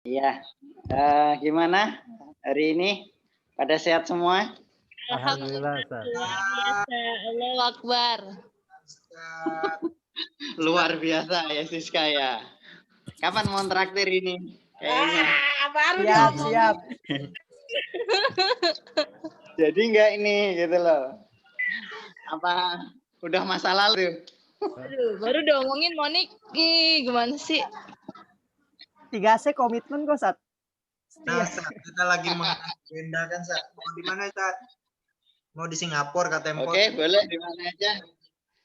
Iya, gimana hari ini? Pada sehat semua? Alhamdulillah, Ustaz. Luar biasa. Allahu Akbar. Luar biasa ya Siska ya. Kapan mau traktir ini? Kayaknya. Baru Siap. Jadi enggak ini gitu loh. Apa udah masa lalu? Aduh, baru diomongin Monik. Gimana sih? 3C komitmen kok, Sat. Nah, Sat, kita lagi mengagendakan kan, Sat. Mau di mana, Sat? Mau di Singapura, katanya. Oke, boleh di mana aja.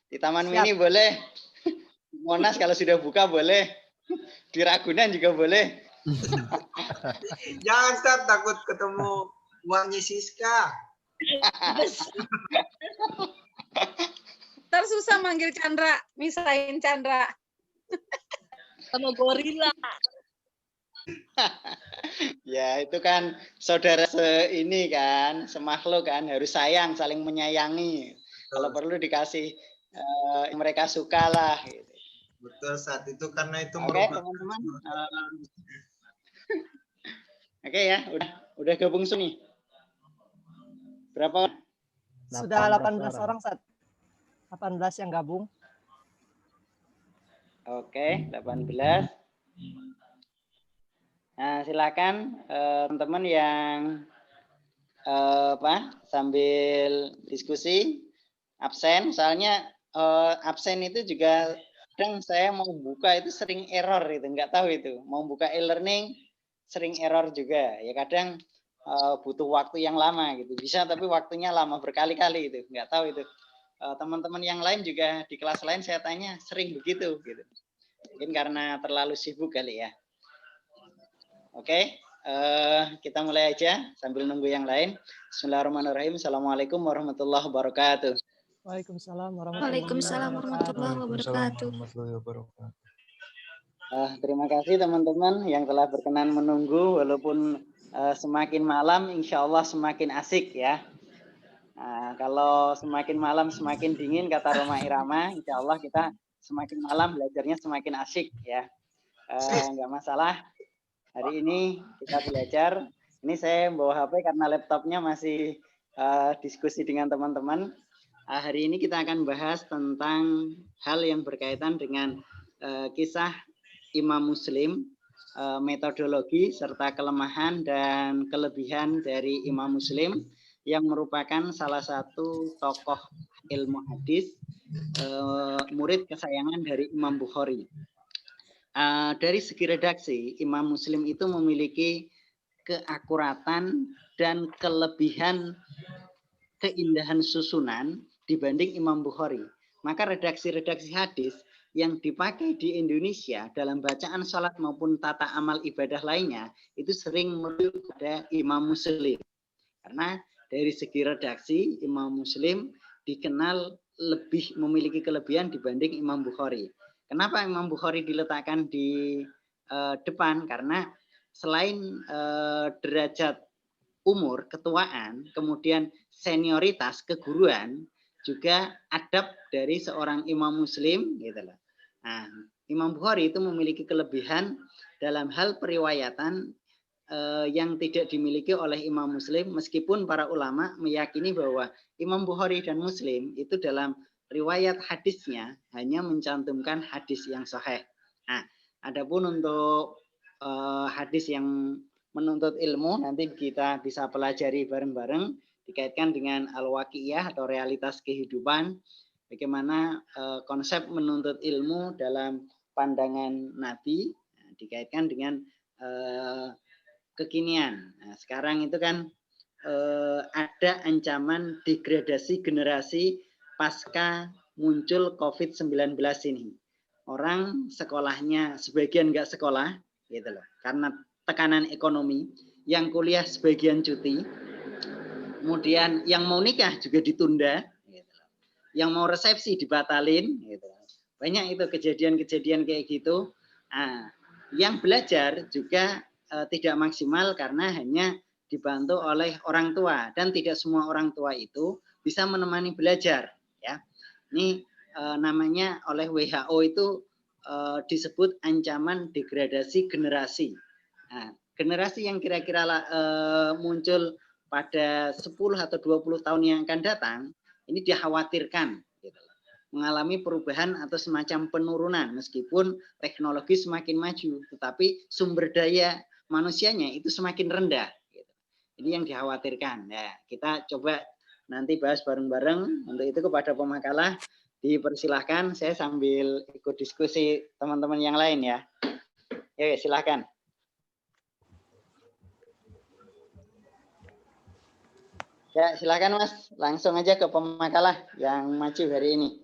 Di Taman Siap. Mini boleh. Monas kalau sudah buka boleh. Di Ragunan juga boleh. Jangan, Sat, takut ketemu uangnya Siska. Ntar susah manggil Chandra, misahin Chandra. Sama gorila. Ya itu kan saudara ini kan, semakhluk kan, harus sayang, saling menyayangi. Kalau perlu dikasih mereka suka lah. Gitu. Betul, Sat. Itu karena itu Oke, teman-teman. Oke ya, udah gabung sini. Berapa? Sudah 18 orang, Sat. 18 yang gabung. Oke, 18. Nah, silakan teman-teman yang sambil diskusi absen. Soalnya absen itu juga kadang saya mau buka itu sering error itu, nggak tahu itu. Mau buka e-learning sering error juga. Ya kadang butuh waktu yang lama gitu. Bisa tapi waktunya lama berkali-kali itu, nggak tahu itu. Teman-teman yang lain juga di kelas lain saya tanya sering begitu gitu. Mungkin karena terlalu sibuk kali ya. Oke, kita mulai aja sambil nunggu yang lain. Bismillahirrahmanirrahim. Assalamualaikum warahmatullahi wabarakatuh. Waalaikumsalam warahmatullahi wabarakatuh. Terima kasih teman-teman yang telah berkenan menunggu walaupun semakin malam insya Allah semakin asik ya. Kalau semakin malam semakin dingin kata Roma Irama, insya Allah kita semakin malam belajarnya semakin asik ya. Enggak masalah. Hari ini kita belajar. Ini saya bawa HP karena laptopnya masih diskusi dengan teman-teman. Hari ini kita akan bahas tentang hal yang berkaitan dengan kisah Imam Muslim, metodologi serta kelemahan dan kelebihan dari Imam Muslim yang merupakan salah satu tokoh ilmu hadis, murid kesayangan dari Imam Bukhari. Dari segi redaksi, Imam Muslim itu memiliki keakuratan dan kelebihan keindahan susunan dibanding Imam Bukhari. Maka redaksi-redaksi hadis yang dipakai di Indonesia dalam bacaan salat maupun tata amal ibadah lainnya itu sering merujuk pada Imam Muslim. Karena dari segi redaksi Imam Muslim dikenal lebih memiliki kelebihan dibanding Imam Bukhari. Kenapa Imam Bukhari diletakkan di depan? Karena selain derajat umur, ketuaan, kemudian senioritas, keguruan, juga adab dari seorang Imam Muslim, gitu loh. Nah, Imam Bukhari itu memiliki kelebihan dalam hal periwayatan yang tidak dimiliki oleh Imam Muslim, meskipun para ulama meyakini bahwa Imam Bukhari dan Muslim itu dalam riwayat hadisnya hanya mencantumkan hadis yang sahih. Nah, adapun untuk hadis yang menuntut ilmu nanti kita bisa pelajari bareng-bareng dikaitkan dengan al-waqi'iyah atau realitas kehidupan, bagaimana konsep menuntut ilmu dalam pandangan Nabi dikaitkan dengan kekinian. Nah, sekarang itu kan ada ancaman degradasi generasi pasca muncul COVID-19 ini. Orang sekolahnya sebagian nggak sekolah, gitu loh, karena tekanan ekonomi. Yang kuliah sebagian cuti, kemudian yang mau nikah juga ditunda, gitu loh. Yang mau resepsi dibatalin, gitu loh. Banyak itu kejadian-kejadian kayak gitu. Nah, yang belajar juga tidak maksimal karena hanya dibantu oleh orang tua dan tidak semua orang tua itu bisa menemani belajar ya. Ini namanya oleh WHO itu disebut ancaman degradasi generasi. Nah, generasi yang kira-kira muncul pada 10 atau 20 tahun yang akan datang, ini dikhawatirkan gitu, mengalami perubahan atau semacam penurunan meskipun teknologi semakin maju, tetapi sumber daya manusianya itu semakin rendah. Gitu. Ini yang dikhawatirkan. Ya, kita coba nanti bahas bareng-bareng. Untuk itu kepada pemakalah dipersilahkan, saya sambil ikut diskusi teman-teman yang lain ya. Ya, silahkan. Ya, silakan Mas. Langsung aja ke pemakalah yang maju hari ini.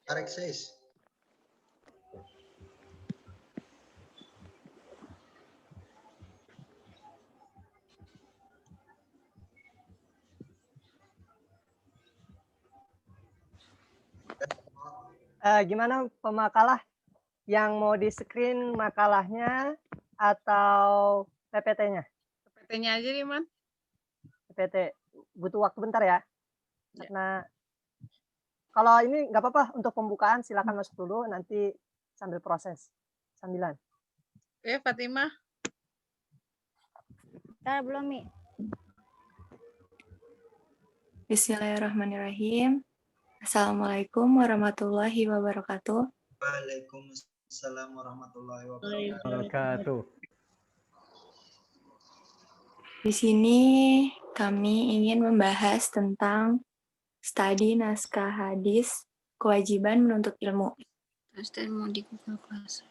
Tarik sis. Gimana pemakalah yang mau di screen makalahnya atau PPT-nya? PT-nya aja nih, Man. PPT butuh waktu bentar ya. Karena kalau ini nggak apa-apa untuk pembukaan silakan masuk dulu nanti sambil proses sambilan. Oke, Fatimah. Bentar belum, Mi. Bismillahirrahmanirrahim. Assalamualaikum warahmatullahi wabarakatuh. Waalaikumsalam warahmatullahi wabarakatuh. Wabarakatuh. Di sini kami ingin membahas tentang studi naskah hadis, kewajiban menuntut ilmu. Terus mau di Google Class.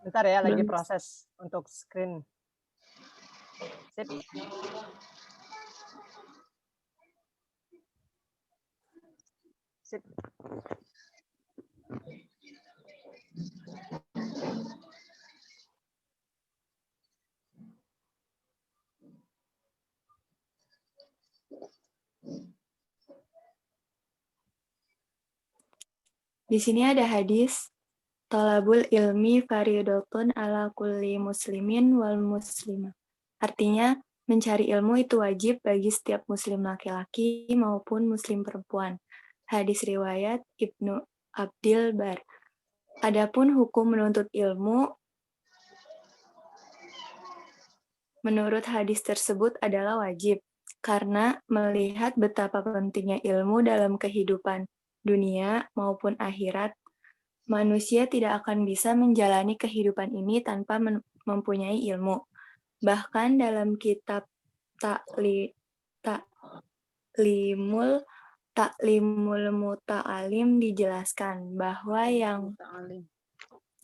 Bentar ya, lagi proses untuk screen. Sip. Sip. Di sini ada hadis, Thalabul ilmi faridatun ala kulli muslimin wal muslimah. Artinya, mencari ilmu itu wajib bagi setiap muslim laki-laki maupun muslim perempuan. Hadis riwayat Ibnu Abdil Bar. Adapun hukum menuntut ilmu, menurut hadis tersebut adalah wajib, karena melihat betapa pentingnya ilmu dalam kehidupan dunia maupun akhirat, manusia tidak akan bisa menjalani kehidupan ini tanpa mempunyai ilmu. Bahkan dalam kitab Taklimul Muta'alim dijelaskan bahwa yang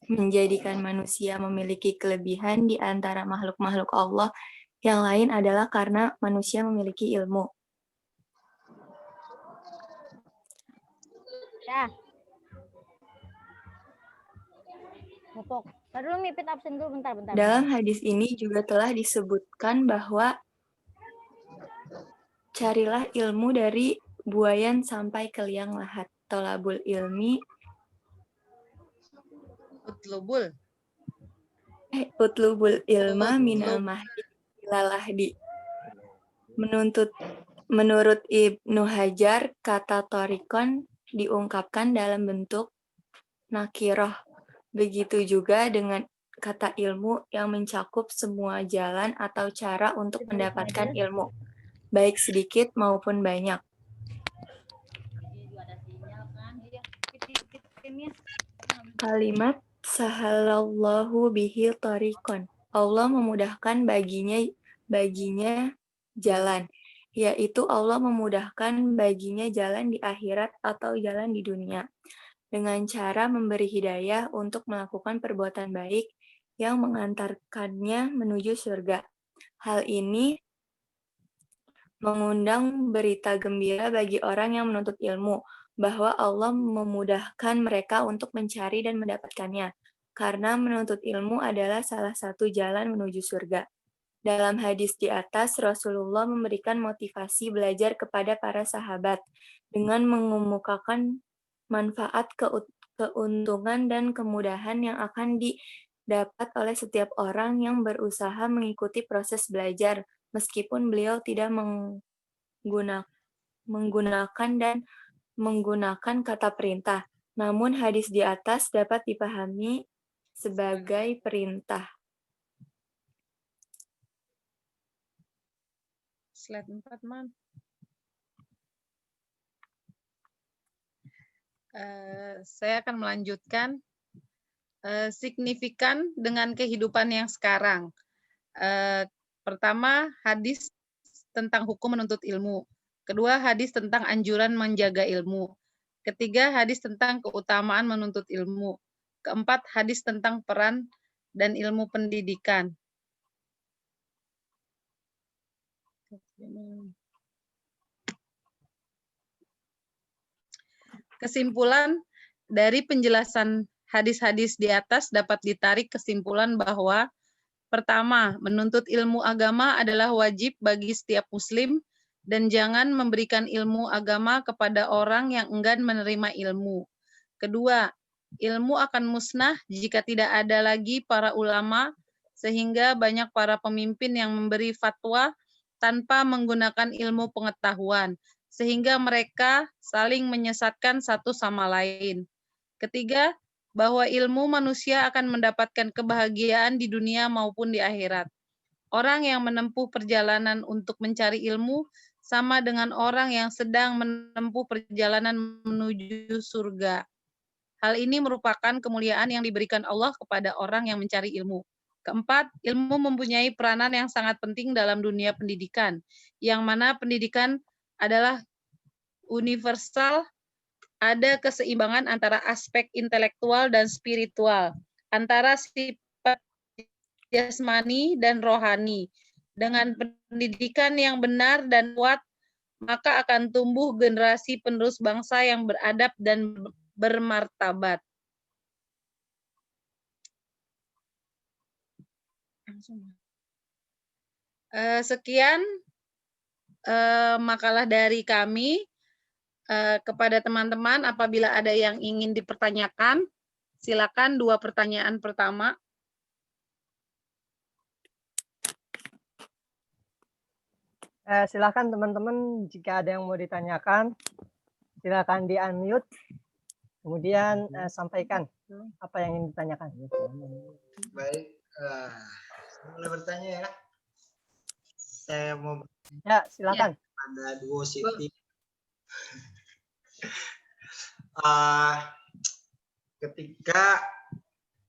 menjadikan manusia memiliki kelebihan di antara makhluk-makhluk Allah yang lain adalah karena manusia memiliki ilmu. Ya. Pupuk. Dulu mipit absen dulu bentar. Dalam hadis ini juga telah disebutkan bahwa carilah ilmu dari buayan sampai ke liang lahat. Thalabul ilmi utlubul ilma minal mahdi ilal lahdi. Menurut Ibnu Hajar, kata torikon diungkapkan dalam bentuk nakiroh. Begitu juga dengan kata ilmu yang mencakup semua jalan atau cara untuk mendapatkan ilmu, baik sedikit maupun banyak. Kalimat sahalallahu bihi tariqon. Allah memudahkan baginya jalan, yaitu Allah memudahkan baginya jalan di akhirat atau jalan di dunia, dengan cara memberi hidayah untuk melakukan perbuatan baik yang mengantarkannya menuju surga. Hal ini mengundang berita gembira bagi orang yang menuntut ilmu, bahwa Allah memudahkan mereka untuk mencari dan mendapatkannya, karena menuntut ilmu adalah salah satu jalan menuju surga. Dalam hadis di atas, Rasulullah memberikan motivasi belajar kepada para sahabat dengan mengemukakan manfaat, keuntungan, dan kemudahan yang akan dapat oleh setiap orang yang berusaha mengikuti proses belajar, meskipun beliau tidak menggunakan dan menggunakan kata perintah. Namun hadis di atas dapat dipahami sebagai perintah. Slide 4, Man. Saya akan melanjutkan signifikan dengan kehidupan yang sekarang. Pertama, hadis tentang hukum menuntut ilmu. Kedua, hadis tentang anjuran menjaga ilmu. Ketiga, hadis tentang keutamaan menuntut ilmu. Keempat, hadis tentang peran dan ilmu pendidikan. Kesimpulan dari penjelasan hadis-hadis di atas dapat ditarik kesimpulan bahwa pertama, menuntut ilmu agama adalah wajib bagi setiap muslim dan jangan memberikan ilmu agama kepada orang yang enggan menerima ilmu. Kedua, ilmu akan musnah jika tidak ada lagi para ulama sehingga banyak para pemimpin yang memberi fatwa tanpa menggunakan ilmu pengetahuan, sehingga mereka saling menyesatkan satu sama lain. Ketiga, bahwa ilmu manusia akan mendapatkan kebahagiaan di dunia maupun di akhirat. Orang yang menempuh perjalanan untuk mencari ilmu sama dengan orang yang sedang menempuh perjalanan menuju surga. Hal ini merupakan kemuliaan yang diberikan Allah kepada orang yang mencari ilmu. Keempat, ilmu mempunyai peranan yang sangat penting dalam dunia pendidikan, yang mana pendidikan adalah universal, ada keseimbangan antara aspek intelektual dan spiritual, antara sifat jasmani dan rohani. Dengan pendidikan yang benar dan kuat, maka akan tumbuh generasi penerus bangsa yang beradab dan bermartabat. Sekian makalah dari kami. Kepada teman-teman, apabila ada yang ingin dipertanyakan, silakan 2 pertanyaan pertama. Silakan teman-teman, jika ada yang mau ditanyakan, silakan di-unmute, kemudian sampaikan apa yang ingin ditanyakan. Baik, mulai bertanya ya. Saya mau Ya, silakan. ada Duo Siti. Ketika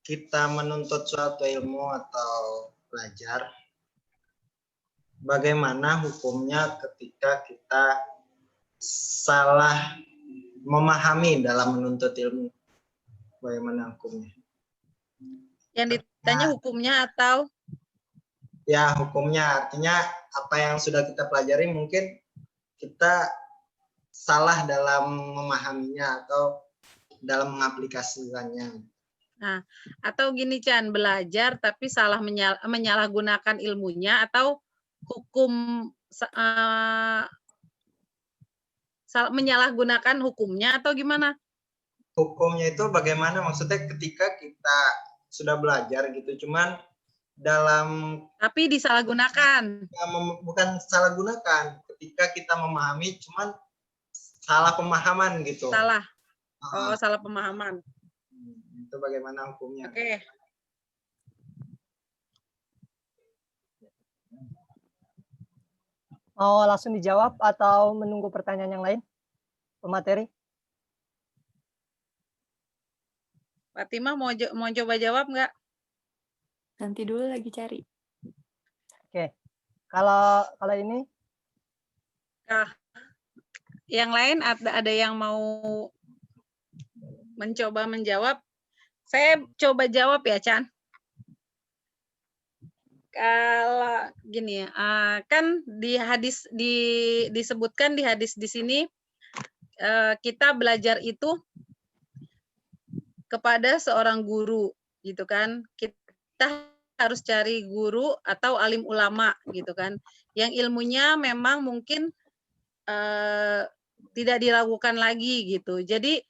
kita menuntut suatu ilmu atau belajar, bagaimana hukumnya ketika kita salah memahami dalam menuntut ilmu? Bagaimana hukumnya? Yang ditanya hukumnya atau? Ya, hukumnya artinya apa yang sudah kita pelajari mungkin kita salah dalam memahaminya atau dalam mengaplikasikannya. Nah, atau gini Chan, belajar tapi salah menyalahgunakan ilmunya, atau hukum menyalahgunakan hukumnya, atau gimana? Hukumnya itu bagaimana, maksudnya ketika kita sudah belajar gitu, cuman dalam tapi disalahgunakan. Bukan salah gunakan, ketika kita memahami cuman salah pemahaman gitu. Salah. Oh, salah pemahaman. Itu bagaimana hukumnya? Oke. Mau langsung dijawab atau menunggu pertanyaan yang lain? Pemateri? Fatimah mau coba jawab nggak? Nanti dulu lagi cari. Oke. Kalau ini? Yang lain ada yang mau mencoba menjawab? Saya coba jawab ya, Chan. Kalau gini ya, kan di hadis disebutkan di hadis di sini kita belajar itu kepada seorang guru, gitu kan? Kita harus cari guru atau alim ulama, gitu kan? Yang ilmunya memang mungkin tidak diragukan lagi, gitu. Jadi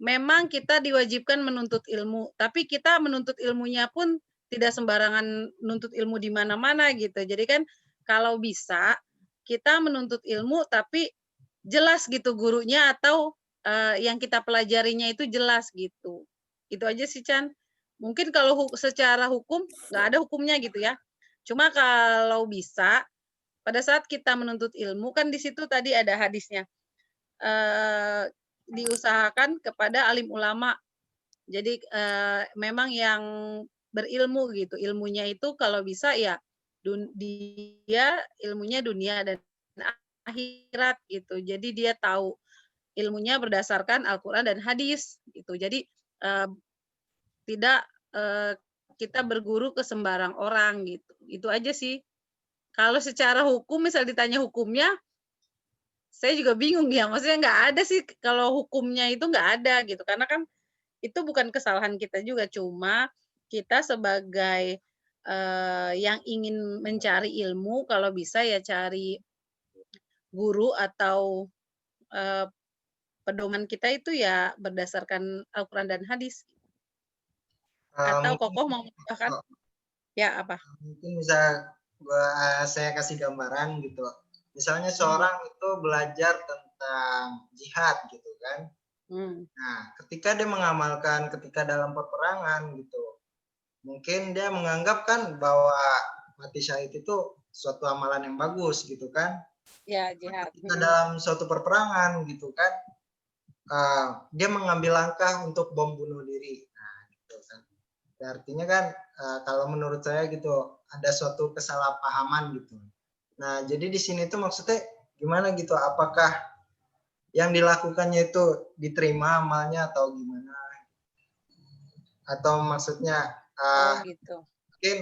memang kita diwajibkan menuntut ilmu, tapi kita menuntut ilmunya pun tidak sembarangan menuntut ilmu di mana-mana gitu. Jadi kan kalau bisa kita menuntut ilmu tapi jelas gitu gurunya atau yang kita pelajarinya itu jelas gitu. Itu aja sih Chan. Mungkin kalau secara hukum nggak ada hukumnya gitu ya. Cuma kalau bisa pada saat kita menuntut ilmu kan di situ tadi ada hadisnya. Diusahakan kepada alim ulama. Jadi memang yang berilmu gitu. Ilmunya itu kalau bisa ya dia ilmunya dunia dan akhirat gitu. Jadi dia tahu ilmunya berdasarkan Al-Qur'an dan hadis gitu. Jadi tidak kita berguru ke sembarang orang gitu. Itu aja sih. Kalau secara hukum misal ditanya hukumnya, saya juga bingung ya. Maksudnya nggak ada sih kalau hukumnya itu nggak ada gitu. Karena kan itu bukan kesalahan kita juga. Cuma kita sebagai yang ingin mencari ilmu, kalau bisa ya cari guru atau pedoman kita itu ya berdasarkan Al-Quran dan hadis. Atau Kokoh mau menambahkan? Ya, apa? Mungkin bisa saya kasih gambaran gitu. Misalnya seorang itu belajar tentang jihad gitu kan. Nah, ketika dia mengamalkan ketika dalam peperangan gitu, mungkin dia menganggap kan bahwa mati syahid itu suatu amalan yang bagus gitu kan. Ya, jihad. Ketika dalam suatu perperangan gitu kan, dia mengambil langkah untuk bom bunuh diri. Nah, gitu kan. Artinya kan kalau menurut saya gitu ada suatu kesalahpahaman gitu. Nah, jadi di sini tuh maksudnya gimana gitu? Apakah yang dilakukannya itu diterima amalnya atau gimana? Atau maksudnya gitu. Mungkin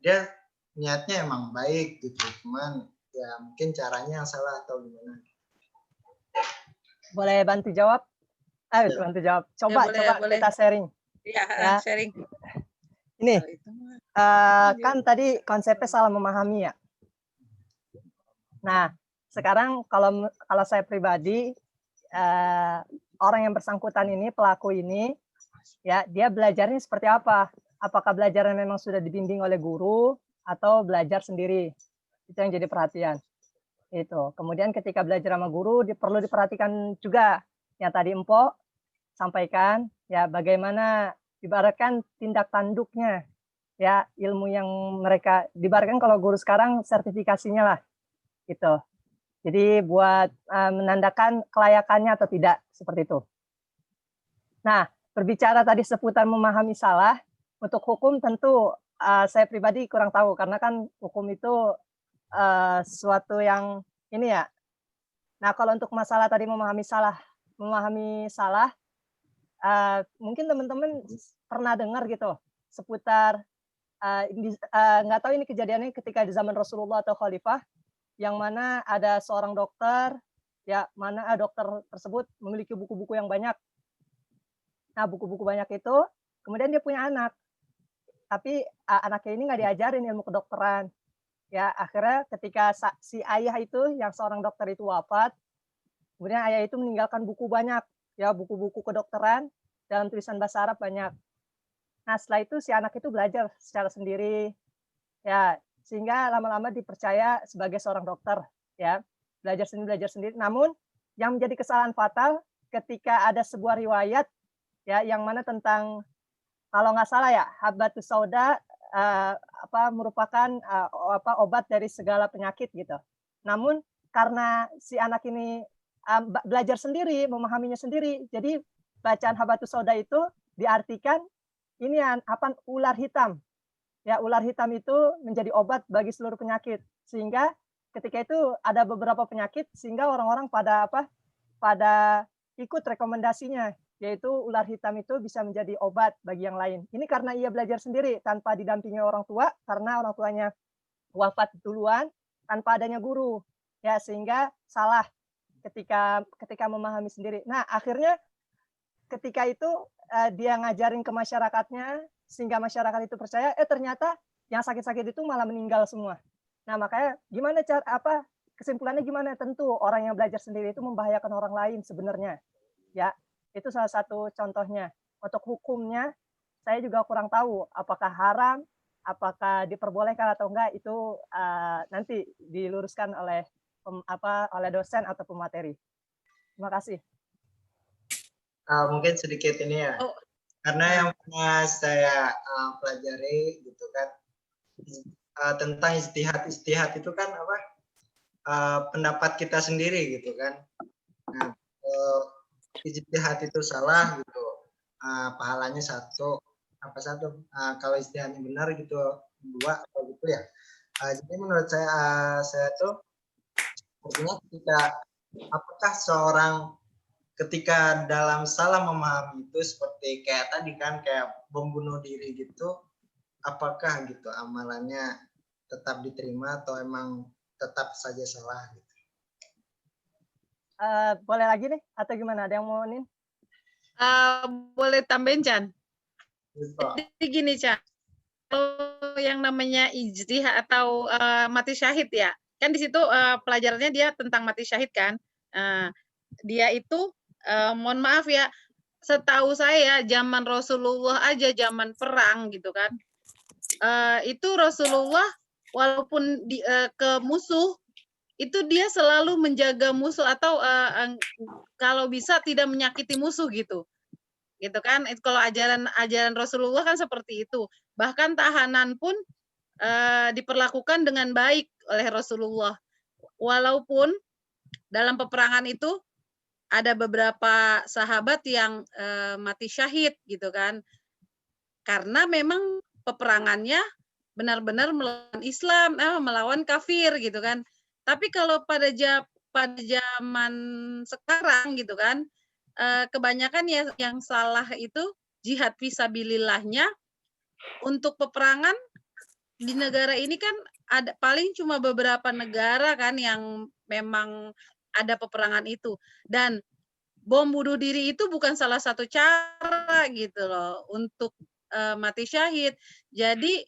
dia niatnya emang baik gitu, cuman ya mungkin caranya yang salah atau gimana? Boleh bantu jawab? Ayo Ya. bantu jawab. Coba Ya, boleh. kita sharing. Ya, sharing. Ini kan tadi konsepnya salah memahami ya. Nah, sekarang kalau saya pribadi orang yang bersangkutan ini, pelaku ini, ya dia belajarnya seperti apa? Apakah belajarnya memang sudah dibimbing oleh guru atau belajar sendiri? Itu yang jadi perhatian. Itu. Kemudian ketika belajar sama guru perlu diperhatikan juga yang tadi Empo sampaikan, ya bagaimana ibaratkan tindak tanduknya, ya ilmu yang mereka diibaratkan kalau guru sekarang sertifikasinya lah, gitu. Jadi buat menandakan kelayakannya atau tidak seperti itu. Nah, berbicara tadi seputar memahami salah, untuk hukum tentu saya pribadi kurang tahu karena kan hukum itu sesuatu yang ini ya. Nah, kalau untuk masalah tadi memahami salah, mungkin teman-teman pernah dengar gitu seputar nggak tahu ini kejadiannya ketika di zaman Rasulullah atau Khalifah, yang mana ada seorang dokter, ya mana dokter tersebut memiliki buku-buku yang banyak. Nah, buku-buku banyak itu, kemudian dia punya anak, tapi anaknya ini nggak diajarin ilmu kedokteran. Ya, akhirnya ketika si ayah itu, yang seorang dokter itu wafat, kemudian ayah itu meninggalkan buku banyak, ya buku-buku kedokteran dalam tulisan bahasa Arab banyak. Nah, setelah itu si anak itu belajar secara sendiri, ya sehingga lama-lama dipercaya sebagai seorang dokter, ya belajar sendiri. Namun yang menjadi kesalahan fatal ketika ada sebuah riwayat, ya yang mana tentang kalau nggak salah ya Habbatus Sauda merupakan obat dari segala penyakit gitu. Namun karena si anak ini belajar sendiri, memahaminya sendiri, jadi bacaan Habbatus Sauda itu diartikan ini ular hitam. Ya, ular hitam itu menjadi obat bagi seluruh penyakit. Sehingga ketika itu ada beberapa penyakit sehingga orang-orang pada ikut rekomendasinya, yaitu ular hitam itu bisa menjadi obat bagi yang lain. Ini karena ia belajar sendiri tanpa didampingi orang tua, karena orang tuanya wafat duluan tanpa adanya guru. Ya, sehingga salah ketika memahami sendiri. Nah, akhirnya ketika itu dia ngajarin ke masyarakatnya sehingga masyarakat itu percaya, ternyata yang sakit-sakit itu malah meninggal semua. Nah, makanya gimana kesimpulannya gimana? Tentu orang yang belajar sendiri itu membahayakan orang lain sebenarnya. Ya, Itu salah satu contohnya. Untuk hukumnya, saya juga kurang tahu apakah haram, apakah diperbolehkan atau enggak, itu nanti diluruskan oleh oleh dosen atau pemateri. Terima kasih. Mungkin sedikit ini ya, Oh. karena yang pernah saya pelajari gitu kan, tentang istihad itu kan apa, pendapat kita sendiri gitu kan. Nah, istihad itu salah gitu, pahalanya satu, kalau istihadnya benar gitu 2 atau gitu ya. Jadi menurut saya tuh artinya apakah seorang ketika dalam salah memahami itu seperti kayak tadi kan, kayak membunuh diri gitu, apakah gitu amalannya tetap diterima atau emang tetap saja salah gitu? Boleh lagi nih atau gimana? Ada yang mau nih? Boleh tambahin, Chan? Gitu. Jadi gini, Chan. Kalau yang namanya ijtihad atau mati syahid ya, kan di situ pelajarannya dia tentang mati syahid kan. Dia itu mohon maaf ya, setahu saya zaman Rasulullah aja, zaman perang gitu kan, itu Rasulullah walaupun ke musuh itu dia selalu menjaga musuh atau kalau bisa tidak menyakiti musuh gitu kan. Kalau ajaran Rasulullah kan seperti itu. Bahkan tahanan pun diperlakukan dengan baik oleh Rasulullah. Walaupun dalam peperangan itu ada beberapa sahabat yang mati syahid gitu kan. Karena memang peperangannya benar-benar melawan Islam, melawan kafir gitu kan. Tapi kalau pada zaman sekarang gitu kan, kebanyakan ya yang salah itu jihad fisabilillahnya. Untuk peperangan di negara ini kan ada paling cuma beberapa negara kan yang memang ada peperangan itu, dan bom bunuh diri itu bukan salah satu cara gitu loh untuk mati syahid. Jadi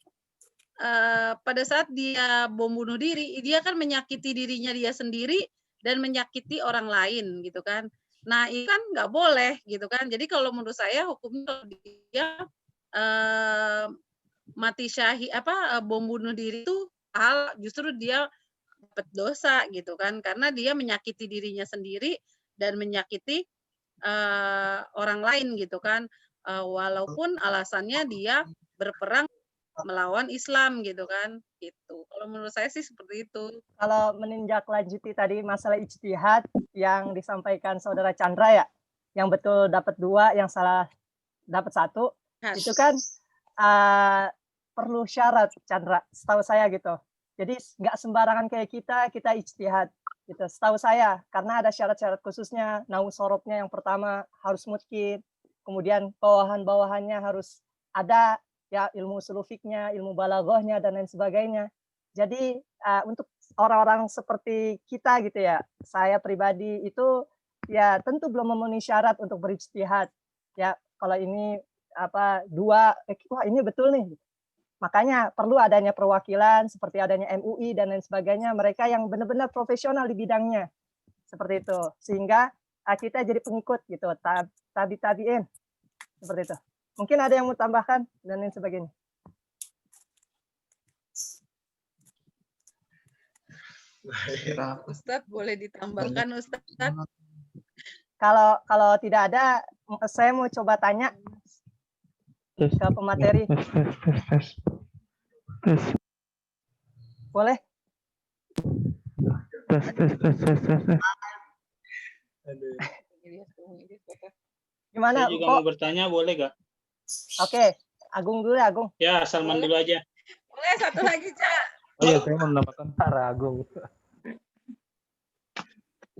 pada saat dia bom bunuh diri, dia kan menyakiti dirinya dia sendiri dan menyakiti orang lain gitu kan. Nah, itu kan nggak boleh gitu kan. Jadi kalau menurut saya hukumnya kalau dia mati syahid bom bunuh diri itu justru dia dapat dosa gitu kan, karena dia menyakiti dirinya sendiri dan menyakiti orang lain gitu kan, walaupun alasannya dia berperang melawan Islam gitu kan, gitu. Kalau menurut saya sih seperti itu. Kalau menindaklanjuti tadi masalah ijtihad yang disampaikan Saudara Chandra ya, yang betul dapat 2, yang salah dapat 1, itu kan perlu syarat, Chandra, setahu saya gitu. Jadi nggak sembarangan kayak kita ijtihad gitu. Setahu saya, karena ada syarat-syarat khususnya. Sorobnya yang pertama harus mutqin, kemudian bawahan-bawahannya harus ada ya, ilmu sulufiknya, ilmu balaghahnya dan lain sebagainya. Jadi untuk orang-orang seperti kita gitu ya, saya pribadi itu ya tentu belum memenuhi syarat untuk berijtihad. Ya, kalau ini 2, wah ini betul nih. Makanya perlu adanya perwakilan seperti adanya MUI dan lain sebagainya, mereka yang benar-benar profesional di bidangnya. Seperti itu. Sehingga kita jadi pengikut gitu, tabi'in. Seperti itu. Mungkin ada yang mau tambahkan dan lain sebagainya. Ustadz boleh ditambahkan, Ustadz? Kalau tidak ada, saya mau coba tanya ke pemateri. Boleh? Gimana? Saya juga mau bertanya, boleh gak? Oke, Agung dulu ya, Agung. Ya, Salman dulu aja. Boleh, satu lagi, Cak. Oh iya, saya mau mendapatkan para Agung.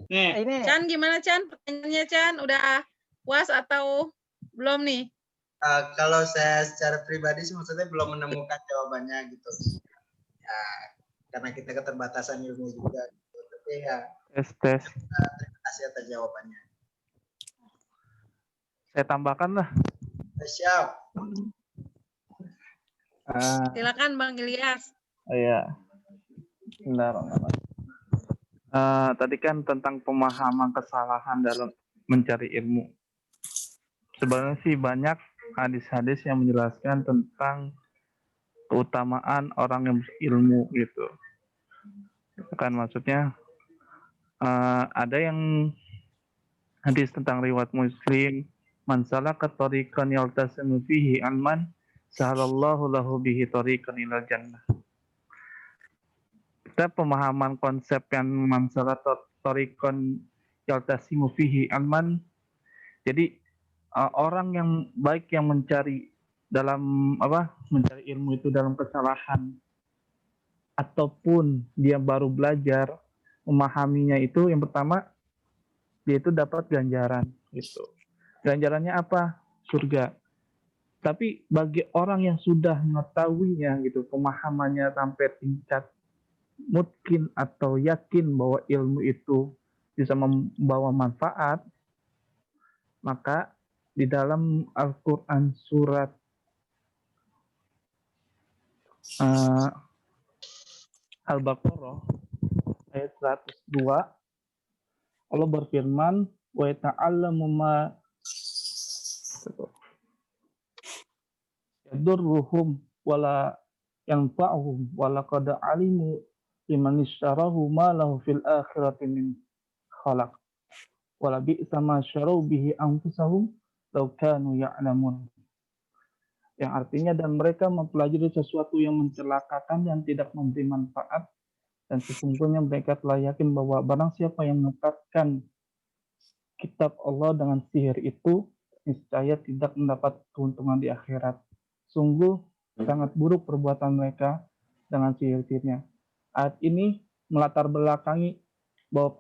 Nih, Ini Chan, gimana Chan? Pertanyaannya Chan, udah puas atau belum nih? Kalau saya secara pribadi sih maksudnya belum menemukan jawabannya gitu. Ya, karena kita keterbatasan ilmu juga. Gitu. Tapi ya, Tes. terima kasih atas jawabannya. Saya tambahkan lah. Siap. Silakan Bang Ilyas. Iya. Tadi kan tentang pemahaman kesalahan dalam mencari ilmu. sebenarnya sih banyak hadis-hadis yang menjelaskan tentang keutamaan orang yang berilmu gitu. Kan maksudnya ada yang hadis tentang riwayat Muslim, man salaka tariqan yaltasimu fihi ilman, sahalallahu lahu bihi tariqan ilal jannah. Kita pemahaman konsep yang man salaka tariqan yaltasimu fihi ilman. Jadi orang yang baik yang mencari mencari ilmu itu dalam kesalahan ataupun dia baru belajar memahaminya, itu yang pertama dia itu dapat ganjaran gitu. Ganjarannya apa? Surga. Tapi bagi orang yang sudah mengetahuinya gitu, pemahamannya sampai tingkat mungkin atau yakin bahwa ilmu itu bisa membawa manfaat, maka di dalam Al-Quran surat Al-Baqarah ayat 102, Allah berfirman, wa yata'allamu ma yadurruhum wala yanfa'uhum wala qad alimu liman ishtarahu ma lahu fil akhirati min khalaq wala bi'sa ma syarau bihi anfusahum law kanu ya'lamun. Yang artinya, dan mereka mempelajari sesuatu yang mencelakakan dan tidak memberi manfaat, dan sesungguhnya mereka telah yakin bahwa barang siapa yang menetapkan kitab Allah dengan sihir itu, niscaya tidak mendapat keuntungan di akhirat. Sungguh sangat buruk perbuatan mereka dengan sihir-sihirnya. Ayat ini melatar belakangi bahwa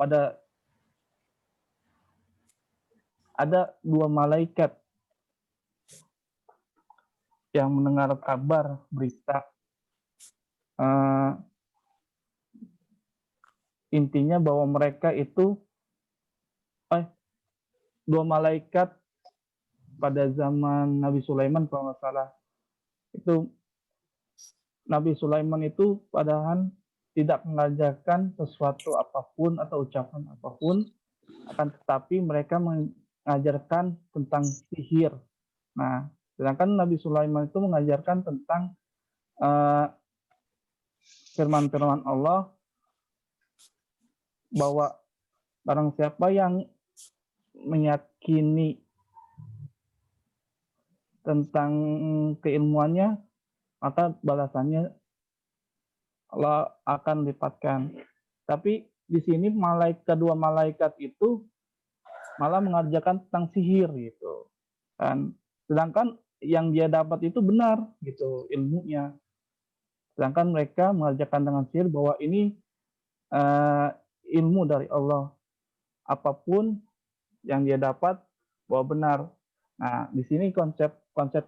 ada dua malaikat yang mendengar kabar berita. Intinya bahwa mereka itu dua malaikat pada zaman Nabi Sulaiman kalau nggak salah. Itu Nabi Sulaiman itu padahal tidak mengajarkan sesuatu apapun atau ucapan apapun, akan tetapi mereka mengajarkan tentang sihir. Nah, sedangkan Nabi Sulaiman itu mengajarkan tentang firman-firman Allah, bahwa barang siapa yang meyakini tentang keilmuannya, maka balasannya Allah akan lipatkan. Tapi di sini kedua malaikat itu malah mengajarkan tentang sihir gitu. Dan sedangkan yang dia dapat itu benar gitu ilmunya. Sedangkan mereka mengajarkan dengan sihir bahwa ini ilmu dari Allah. Apapun yang dia dapat bahwa benar. Nah, di sini konsep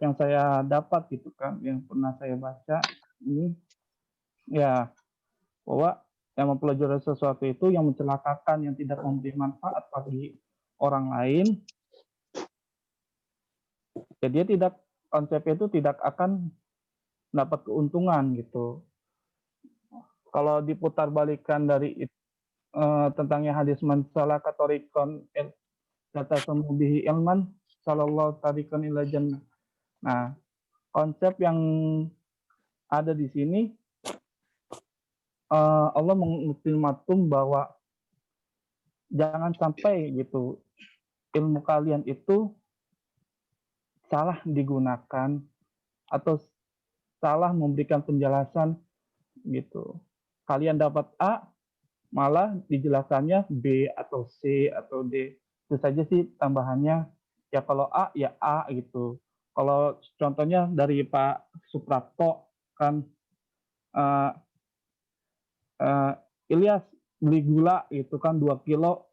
yang saya dapat gitu kan, yang pernah saya baca ini ya, bahwa yang mempelajari sesuatu itu yang mencelakakan, yang tidak memberi manfaat bagi orang lain, ya dia konsep itu tidak akan dapat keuntungan gitu. Kalau diputar balikan dari tentangnya hadis man salaka tariqan yaltasimu bihi ilman sallallahu tariqan ila jannah. Nah, konsep yang ada di sini, Allah mengultimatum bahwa jangan sampai gitu ilmu kalian itu salah digunakan atau salah memberikan penjelasan gitu. Kalian dapat A, malah dijelasannya B atau C atau D. Itu saja sih tambahannya. Ya kalau A, ya A gitu. Kalau contohnya dari Pak Suprapto kan, Ilyas beli gula itu kan 2 kilo.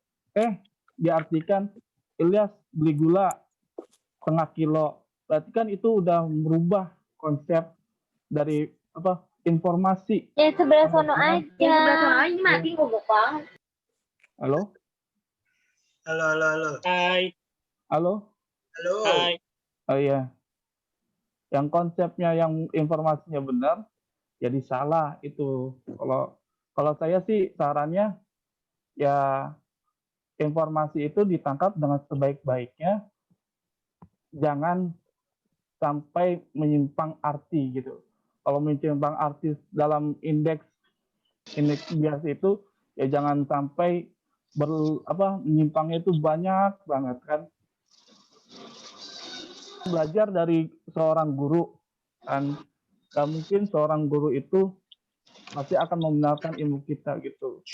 Diartikan Ilyas beli gula setengah kilo. Berarti kan itu udah merubah konsep dari informasi. Ya sebelah sono aja. Mati ngobok banget. Halo? Halo. Hai. Halo? Halo. Hai. Oh iya. Yang konsepnya, yang informasinya benar, jadi salah itu. Kalau saya sih sarannya, ya informasi itu ditangkap dengan sebaik-baiknya, jangan sampai menyimpang arti gitu. Kalau menyimpang arti dalam indeks bias itu ya jangan sampai menyimpangnya itu banyak banget kan. Belajar dari seorang guru kan, gak mungkin seorang guru itu pasti akan membenarkan ilmu kita gitu.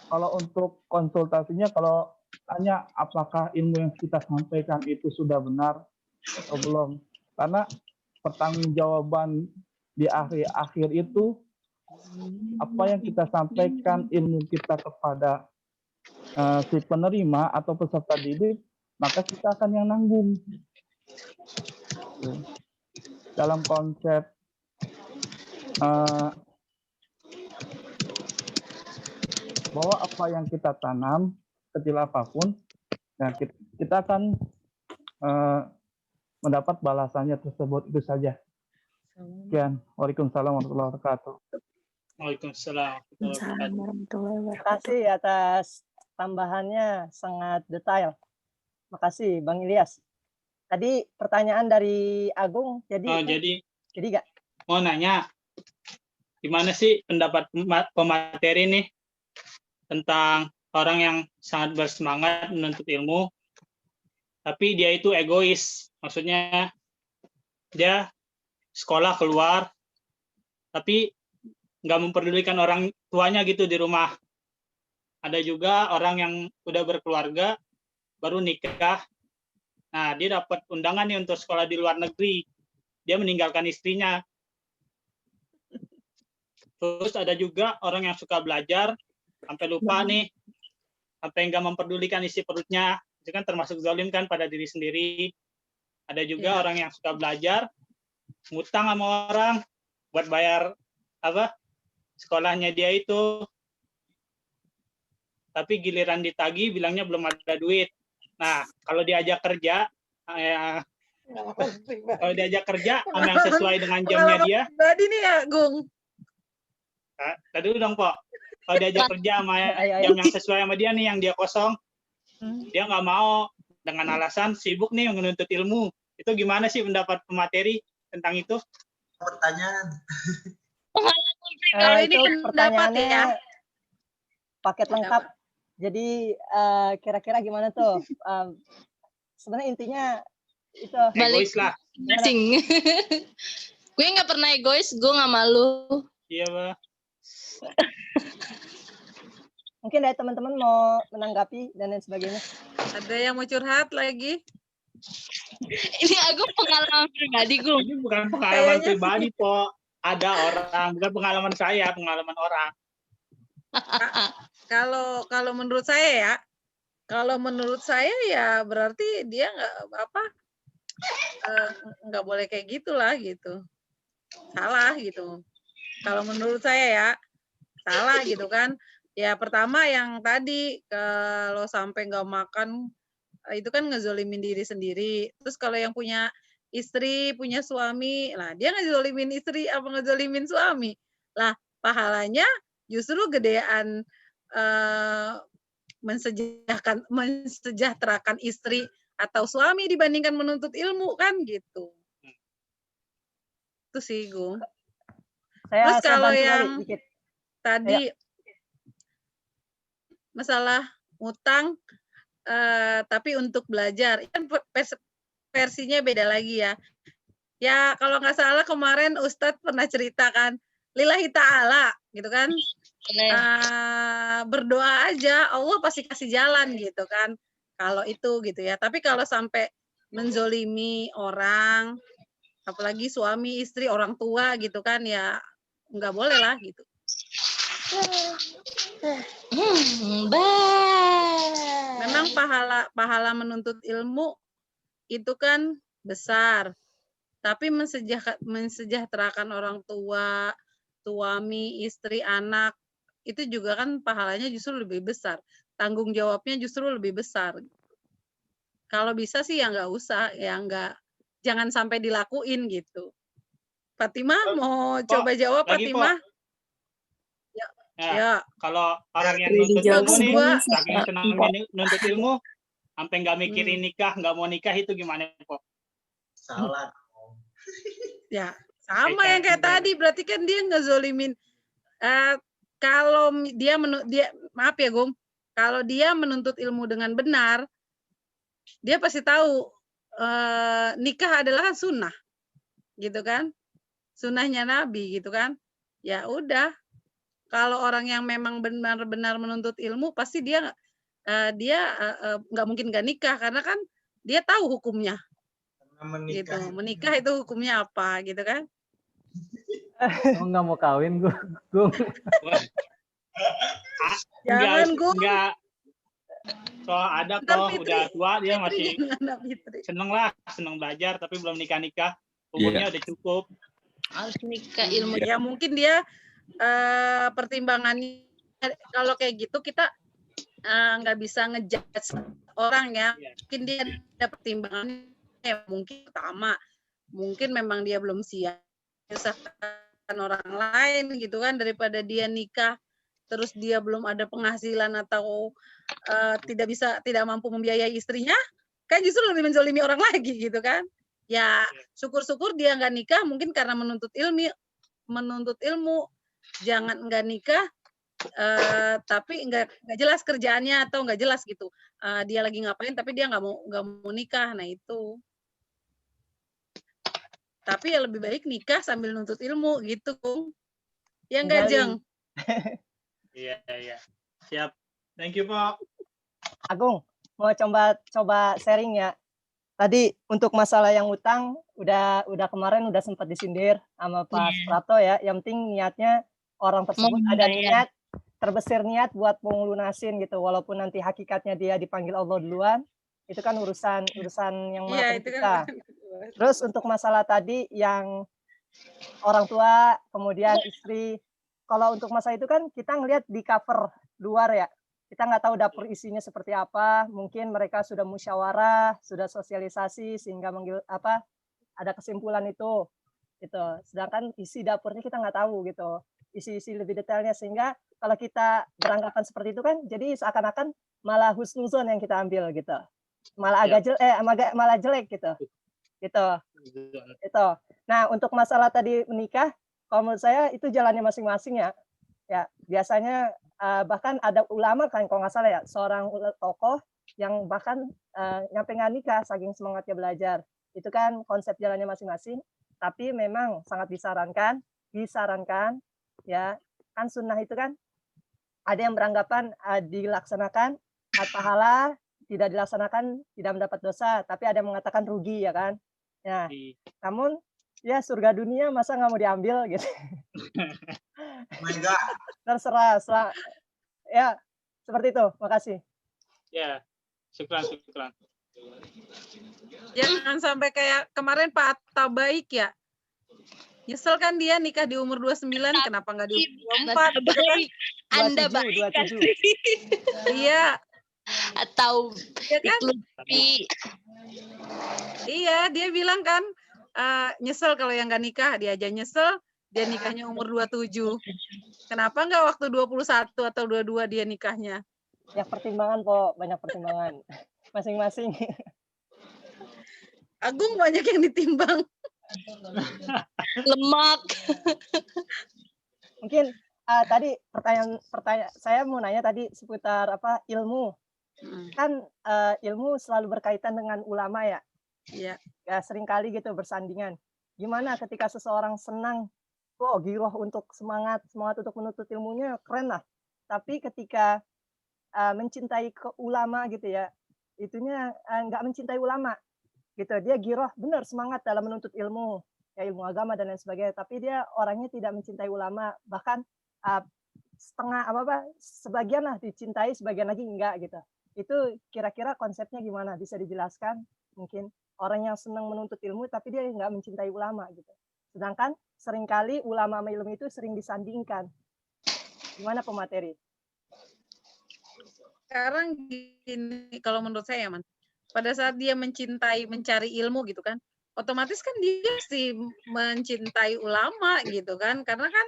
Kalau untuk konsultasinya, kalau tanya apakah ilmu yang kita sampaikan itu sudah benar atau belum, karena pertanggungjawaban di akhir itu apa yang kita sampaikan ilmu kita kepada si penerima atau peserta didik, maka kita akan yang nanggung. Dalam konsep bahwa apa yang kita tanam kecil apapun, nah kita akan mendapat balasannya tersebut. Itu saja. Sekian. Waalaikumsalam warahmatullahi wabarakatuh. Waalaikumsalam warahmatullahi wabarakatuh. Terima kasih atas tambahannya, sangat detail. Makasih Bang Ilyas. Tadi pertanyaan dari Agung, jadi nggak? Mau nanya, gimana sih pendapat pemateri nih tentang orang yang sangat bersemangat menuntut ilmu, tapi dia itu egois. Maksudnya dia sekolah keluar, tapi nggak memperdulikan orang tuanya gitu di rumah. Ada juga orang yang udah berkeluarga, baru nikah. Nah, dia dapat undangan nih untuk sekolah di luar negeri. Dia meninggalkan istrinya. Terus ada juga orang yang suka belajar, sampai lupa nih, sampai nggak memperdulikan isi perutnya. Itu kan termasuk zalim kan pada diri sendiri. Ada juga orang yang suka belajar, ngutang sama orang buat bayar sekolahnya dia itu. Tapi giliran ditagih bilangnya belum ada duit. Nah, kalau diajak kerja, sama yang sesuai dengan jamnya dia. Tadi nih ya, Gung. Tadi dong, Pok. Kalau diajak kerja sama jam yang sesuai sama dia nih, yang dia kosong, dia nggak mau dengan alasan sibuk nih menuntut ilmu. Itu gimana sih pendapat pemateri tentang itu? Pertanyaan. Kalau ini Itu pendapat pertanyaannya ya. paket lengkap. Jadi kira-kira gimana tuh? Sebenarnya intinya itu Egois lah. Masing. Gue nggak pernah egois, gue nggak malu. Iya, Pak. Mungkin dari teman-teman mau menanggapi dan lain sebagainya. Ada yang mau curhat lagi? Ini aku pengalaman pribadi, Gung. Ini bukan pengalaman pribadi, Pok. Ada orang, bukan pengalaman saya, pengalaman orang. Kalau menurut saya ya berarti dia nggak boleh kayak gitulah gitu, salah gitu. Kalau menurut saya ya salah gitu kan. Ya pertama yang tadi, kalau sampai nggak makan itu kan ngezolimin diri sendiri. Terus kalau yang punya istri, punya suami, lah dia ngezolimin istri apa ngezolimin suami? Lah pahalanya justru gedean mensejahterakan istri atau suami dibandingkan menuntut ilmu kan gitu. Itu sih, Gung. Terus kalau yang tadi masalah utang, tapi untuk belajar, kan versinya beda lagi ya. Ya kalau nggak salah kemarin Ustadz pernah ceritakan, lillahi ta'ala gitu kan. Berdoa aja Allah pasti kasih jalan gitu kan, kalau itu gitu ya. Tapi kalau sampai menzolimi orang, apalagi suami istri orang tua gitu kan, ya nggak boleh lah gitu. Memang pahala menuntut ilmu itu kan besar, tapi mensejahterakan orang tua, suami, istri, anak, itu juga kan pahalanya justru lebih besar. Tanggung jawabnya justru lebih besar. Kalau bisa sih ya nggak usah, ya jangan sampai dilakuin gitu. Fatimah mau coba jawab, Fatimah? Ya. Kalau orang yang nuntut ilmu nih, saking senangnya nuntut ilmu, sampai nggak mikirin nikah, nggak mau nikah, itu gimana, Pok? salah dong. Ya, sama yang kayak tadi, berarti kan dia ngezolimin. Kalau dia maaf ya Gung, kalau dia menuntut ilmu dengan benar, dia pasti tahu nikah adalah kan sunnah, gitu kan? Sunnahnya Nabi, gitu kan? Ya udah, kalau orang yang memang benar-benar menuntut ilmu, pasti dia nggak mungkin nggak nikah, karena kan dia tahu hukumnya. Karena Gitu, menikah menikah itu hukumnya apa, gitu kan? Oh, nggak mau kawin gue. Jangan Gung. Enggak. Soal ada Ntar kok udah tua dia masih Fitri. seneng belajar tapi belum nikah. Umurnya udah cukup. Harus nikah ilmu. Ya mungkin dia pertimbangannya kalau kayak gitu kita nggak bisa ngejudge orang ya. Mungkin dia ada pertimbangannya, mungkin pertama mungkin memang dia belum siap menyusahkan orang lain gitu kan, daripada dia nikah terus dia belum ada penghasilan atau tidak mampu membiayai istrinya, kan justru lebih menzolimi orang lagi gitu kan. Ya syukur-syukur dia nggak nikah, mungkin karena menuntut ilmu. Jangan nggak nikah tapi nggak jelas kerjaannya atau nggak jelas gitu. Dia lagi ngapain tapi dia nggak mau nikah. Nah itu. Tapi ya lebih baik nikah sambil nuntut ilmu gitu, ya nggak Jeng? Iya. Siap. Thank you, Pak. Agung, mau coba sharing ya. Tadi untuk masalah yang utang udah kemarin udah sempat disindir sama Pak Suprapto ya. Yang penting niatnya orang tersebut ada niat, terbersih niat buat mau lunasin gitu. Walaupun nanti hakikatnya dia dipanggil Allah duluan, itu kan urusan yang maha kita. Terus untuk masalah tadi yang orang tua kemudian istri, kalau untuk masalah itu kan kita ngelihat di cover luar ya, kita nggak tahu dapur isinya seperti apa. Mungkin mereka sudah musyawarah, sudah sosialisasi sehingga ada kesimpulan itu gitu. Sedangkan isi dapurnya kita nggak tahu gitu, isi lebih detailnya, sehingga kalau kita beranggapan seperti itu kan jadi seakan-akan malah husnuzon yang kita ambil gitu, malah malah jelek gitu. Itu. Nah, untuk masalah tadi menikah, kalau menurut saya itu jalannya masing-masing ya. Ya, biasanya bahkan ada ulama kan kalau nggak salah ya, seorang tokoh yang bahkan nyampe nggak nikah saking semangatnya belajar. Itu kan konsep jalannya masing-masing, tapi memang sangat disarankan ya. Kan sunnah itu kan ada yang beranggapan dilaksanakan pahala, tidak dilaksanakan tidak mendapat dosa, tapi ada yang mengatakan rugi ya kan. Ya, namun ya surga dunia masa nggak mau diambil gitu. Oh my God. Terserah. Ya, seperti itu. Makasih. Ya, syukran. Jangan sampai kayak kemarin Pak Atta Baik ya. Nyesel kan dia nikah di umur 29, kenapa nggak di umur 24? Gitu kan? Anda baik. 27. Iya. Atau ya kan? Iya, dia bilang kan nyesel kalau yang nggak nikah, dia aja nyesel, dia nikahnya umur 27. Kenapa nggak waktu 21 atau 22 dia nikahnya? Ya pertimbangan kok, banyak pertimbangan. Masing-masing. Agung banyak yang ditimbang. Lemak. Mungkin tadi pertanyaan saya mau nanya tadi seputar ilmu. Kan ilmu selalu berkaitan dengan ulama ya. Iya. Ya seringkali gitu bersandingan. Gimana ketika seseorang senang, giroh untuk semangat untuk menuntut ilmunya, keren lah. Tapi ketika mencintai ke ulama gitu ya, itunya nggak mencintai ulama gitu. Dia giroh benar semangat dalam menuntut ilmu, ya ilmu agama dan lain sebagainya, tapi dia orangnya tidak mencintai ulama, bahkan setengah sebagian lah dicintai, sebagian lagi enggak gitu. Itu kira-kira konsepnya gimana, bisa dijelaskan? Mungkin orang yang senang menuntut ilmu tapi dia nggak mencintai ulama gitu. Sedangkan seringkali ulama sama ilmu itu sering disandingkan. Gimana pemateri? Sekarang gini, kalau menurut saya Man, pada saat dia mencari ilmu gitu kan, otomatis kan dia pasti mencintai ulama gitu kan, karena kan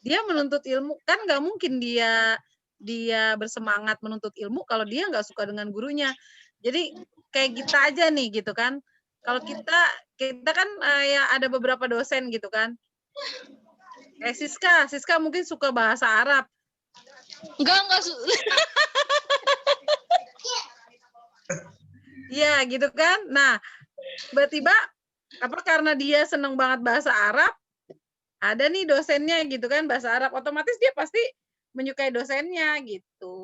dia menuntut ilmu, kan nggak mungkin dia bersemangat menuntut ilmu kalau dia nggak suka dengan gurunya. Jadi kayak kita aja nih gitu kan, Kalau kita kan ya ada beberapa dosen gitu kan. Siska mungkin suka bahasa Arab. Enggak Iya gitu kan. Nah, tiba-tiba karena dia seneng banget bahasa Arab, ada nih dosennya gitu kan bahasa Arab, otomatis dia pasti menyukai dosennya gitu.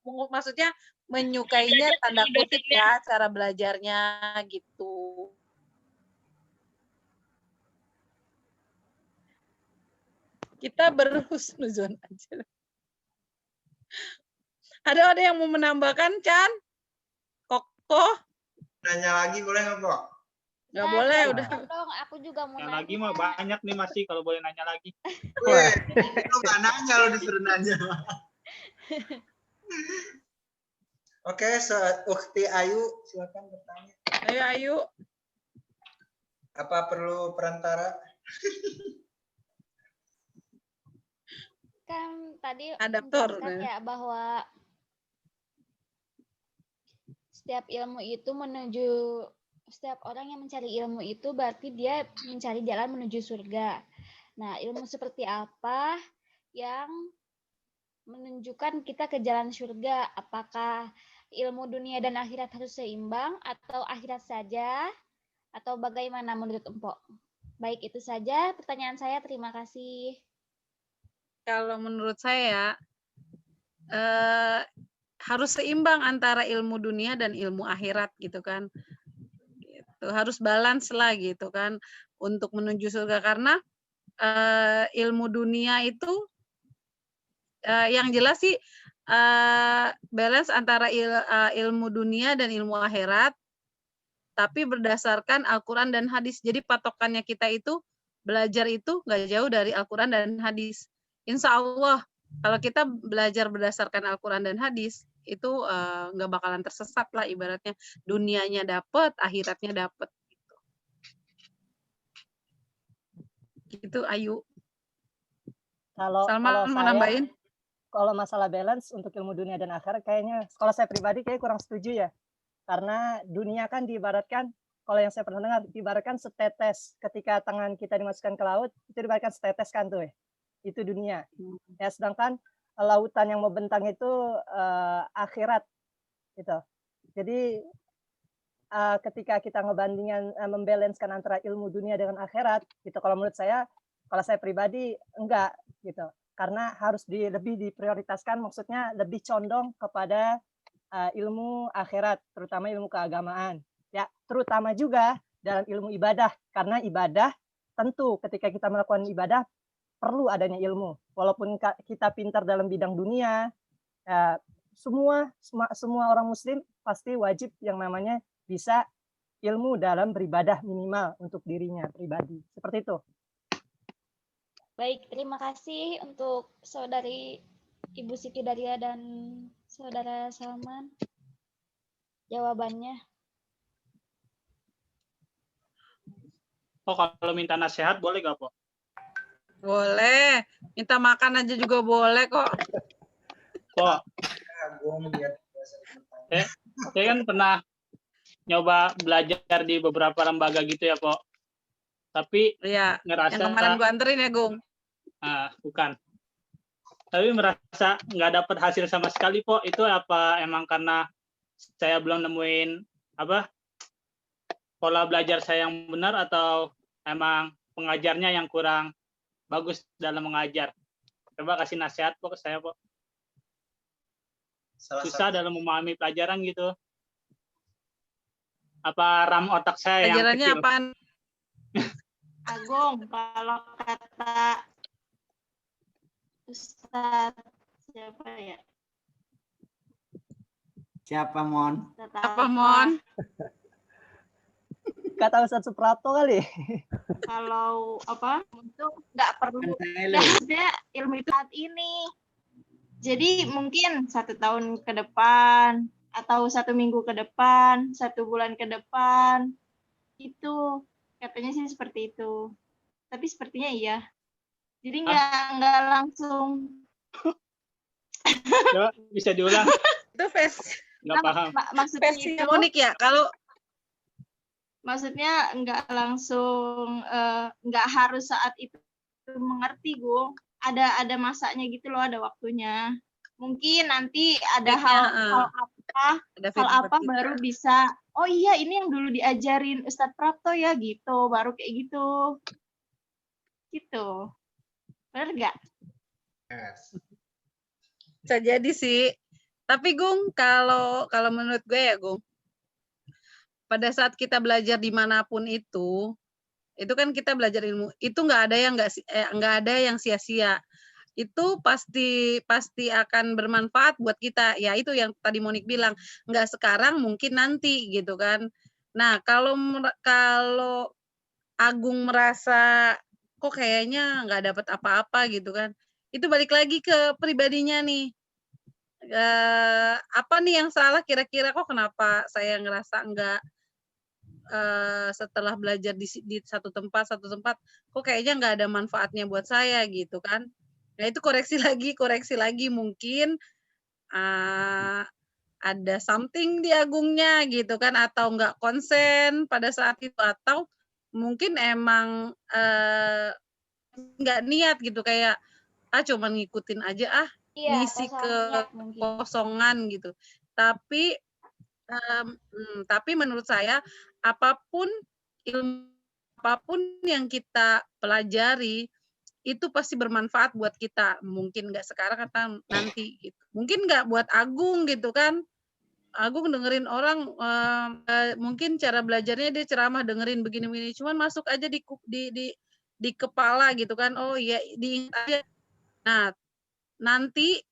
Maksudnya menyukainya tanda kutip ya cara belajarnya gitu. Kita berhusnuzon aja. Ada yang mau menambahkan, Chan? Koko? Nanya lagi boleh nggak, Kok? Nggak boleh, udah. Dong, aku juga mau Yang nanya. lagi mah banyak nih masih kalau boleh nanya lagi. Weh, lu nggak nanya, lu disuruh nanya. Oke, Ukti Ayu, silakan bertanya. Ayo. Apa perlu perantara? Kan tadi Adaptor, menjelaskan ya bahwa setiap orang yang mencari ilmu itu berarti dia mencari jalan menuju surga. Nah, ilmu seperti apa yang menunjukkan kita ke jalan surga? Apakah ilmu dunia dan akhirat harus seimbang atau akhirat saja? Atau bagaimana menurut Empok? Baik, itu saja pertanyaan saya. Terima kasih. Kalau menurut saya harus seimbang antara ilmu dunia dan ilmu akhirat gitu kan. Gitu. Harus balance lah gitu kan untuk menuju surga, karena ilmu dunia itu yang jelas sih balance antara ilmu dunia dan ilmu akhirat, tapi berdasarkan Al-Quran dan hadis. Jadi patokannya kita itu belajar itu nggak jauh dari Al-Quran dan hadis. Insya Allah kalau kita belajar berdasarkan Al-Quran dan hadis, itu nggak bakalan tersesat lah ibaratnya. Dunianya dapat, akhiratnya dapat. Gitu, Ayu. Kalau Salman mau saya, nambahin? kalau masalah balance untuk ilmu dunia dan akhirat, kayaknya kalau saya pribadi kayak kurang setuju ya. Karena dunia kan diibaratkan, kalau yang saya pernah dengar, diibaratkan setetes. Ketika tangan kita dimasukkan ke laut, itu diibaratkan setetes kan tuh ya. Itu dunia. Ya, sedangkan lautan yang membentang itu akhirat gitu. Jadi ketika kita ngebandingkan membalancekan antara ilmu dunia dengan akhirat gitu, kalau menurut saya, kalau saya pribadi enggak gitu. Karena harus lebih diprioritaskan, maksudnya lebih condong kepada ilmu akhirat, terutama ilmu keagamaan. Ya, terutama juga dalam ilmu ibadah, karena ibadah tentu ketika kita melakukan ibadah perlu adanya ilmu. Walaupun kita pintar dalam bidang dunia, semua orang muslim pasti wajib yang namanya bisa ilmu dalam beribadah minimal untuk dirinya pribadi. Seperti itu. Baik, terima kasih untuk saudari Ibu Siti Daria dan saudara Salman. Jawabannya. Oh, kalau minta nasihat boleh gak, Po? Boleh. Minta makan aja juga boleh kok. Po, saya kan pernah nyoba belajar di beberapa lembaga gitu ya, Po. Tapi Iya, ngerasa yang kemarin gua anterin ya, Gung. Bukan. Tapi merasa nggak dapat hasil sama sekali, Po. Itu apa emang karena saya belum nemuin pola belajar saya yang benar, atau emang pengajarnya yang kurang bagus dalam mengajar? Coba kasih nasihat, Po, ke saya, Po. Susah dalam memahami pelajaran gitu. Apa RAM otak saya yang Pelajarannya kecil? apaan? Agung, kalau kata Ustadz siapa ya? Siapa, Mon? Apa, Mon? Kata Ustadz Suprapto kali. Kalau itu nggak perlu, maksudnya ilmu itu saat ini. Jadi mungkin 1 tahun ke depan, atau 1 minggu ke depan, 1 bulan ke depan, itu katanya sih seperti itu. Tapi sepertinya iya. Jadi nggak langsung. Coba bisa diulang? Itu Nggak paham. Maksudnya versi itu Monik ya. Kalau maksudnya nggak langsung nggak harus saat itu mengerti, Gung. Ada masanya gitu loh, ada waktunya. Mungkin nanti ada hal Ada hal feedback apa gitu. baru bisa, oh iya ini yang dulu diajarin Ustadz Prapto ya gitu, baru kayak gitu. Gitu. Bener nggak? Yes. Bisa jadi sih. Tapi Gung, kalau menurut gue ya Gung, pada saat kita belajar dimanapun itu kan kita belajar ilmu. Itu nggak ada yang sia-sia. Itu pasti akan bermanfaat buat kita. Ya itu yang tadi Monik bilang, nggak sekarang mungkin nanti gitu kan. Nah kalau Agung merasa kok kayaknya nggak dapat apa-apa gitu kan, itu balik lagi ke pribadinya nih. Apa nih yang salah kira-kira, kok kenapa saya ngerasa nggak setelah belajar di satu tempat kok kayaknya nggak ada manfaatnya buat saya gitu kan. Nah itu koreksi lagi mungkin ada something di Agungnya gitu kan, atau nggak konsen pada saat itu, atau mungkin emang nggak niat gitu, kayak cuman ngikutin aja ngisi kekosongan gitu. Tapi menurut saya apapun yang kita pelajari itu pasti bermanfaat buat kita, mungkin nggak sekarang atau nanti gitu. Mungkin nggak buat Agung gitu kan, Agung dengerin orang mungkin cara belajarnya dia ceramah dengerin begini-begini, cuman masuk aja di kepala gitu kan, oh iya diingat aja. Nah nanti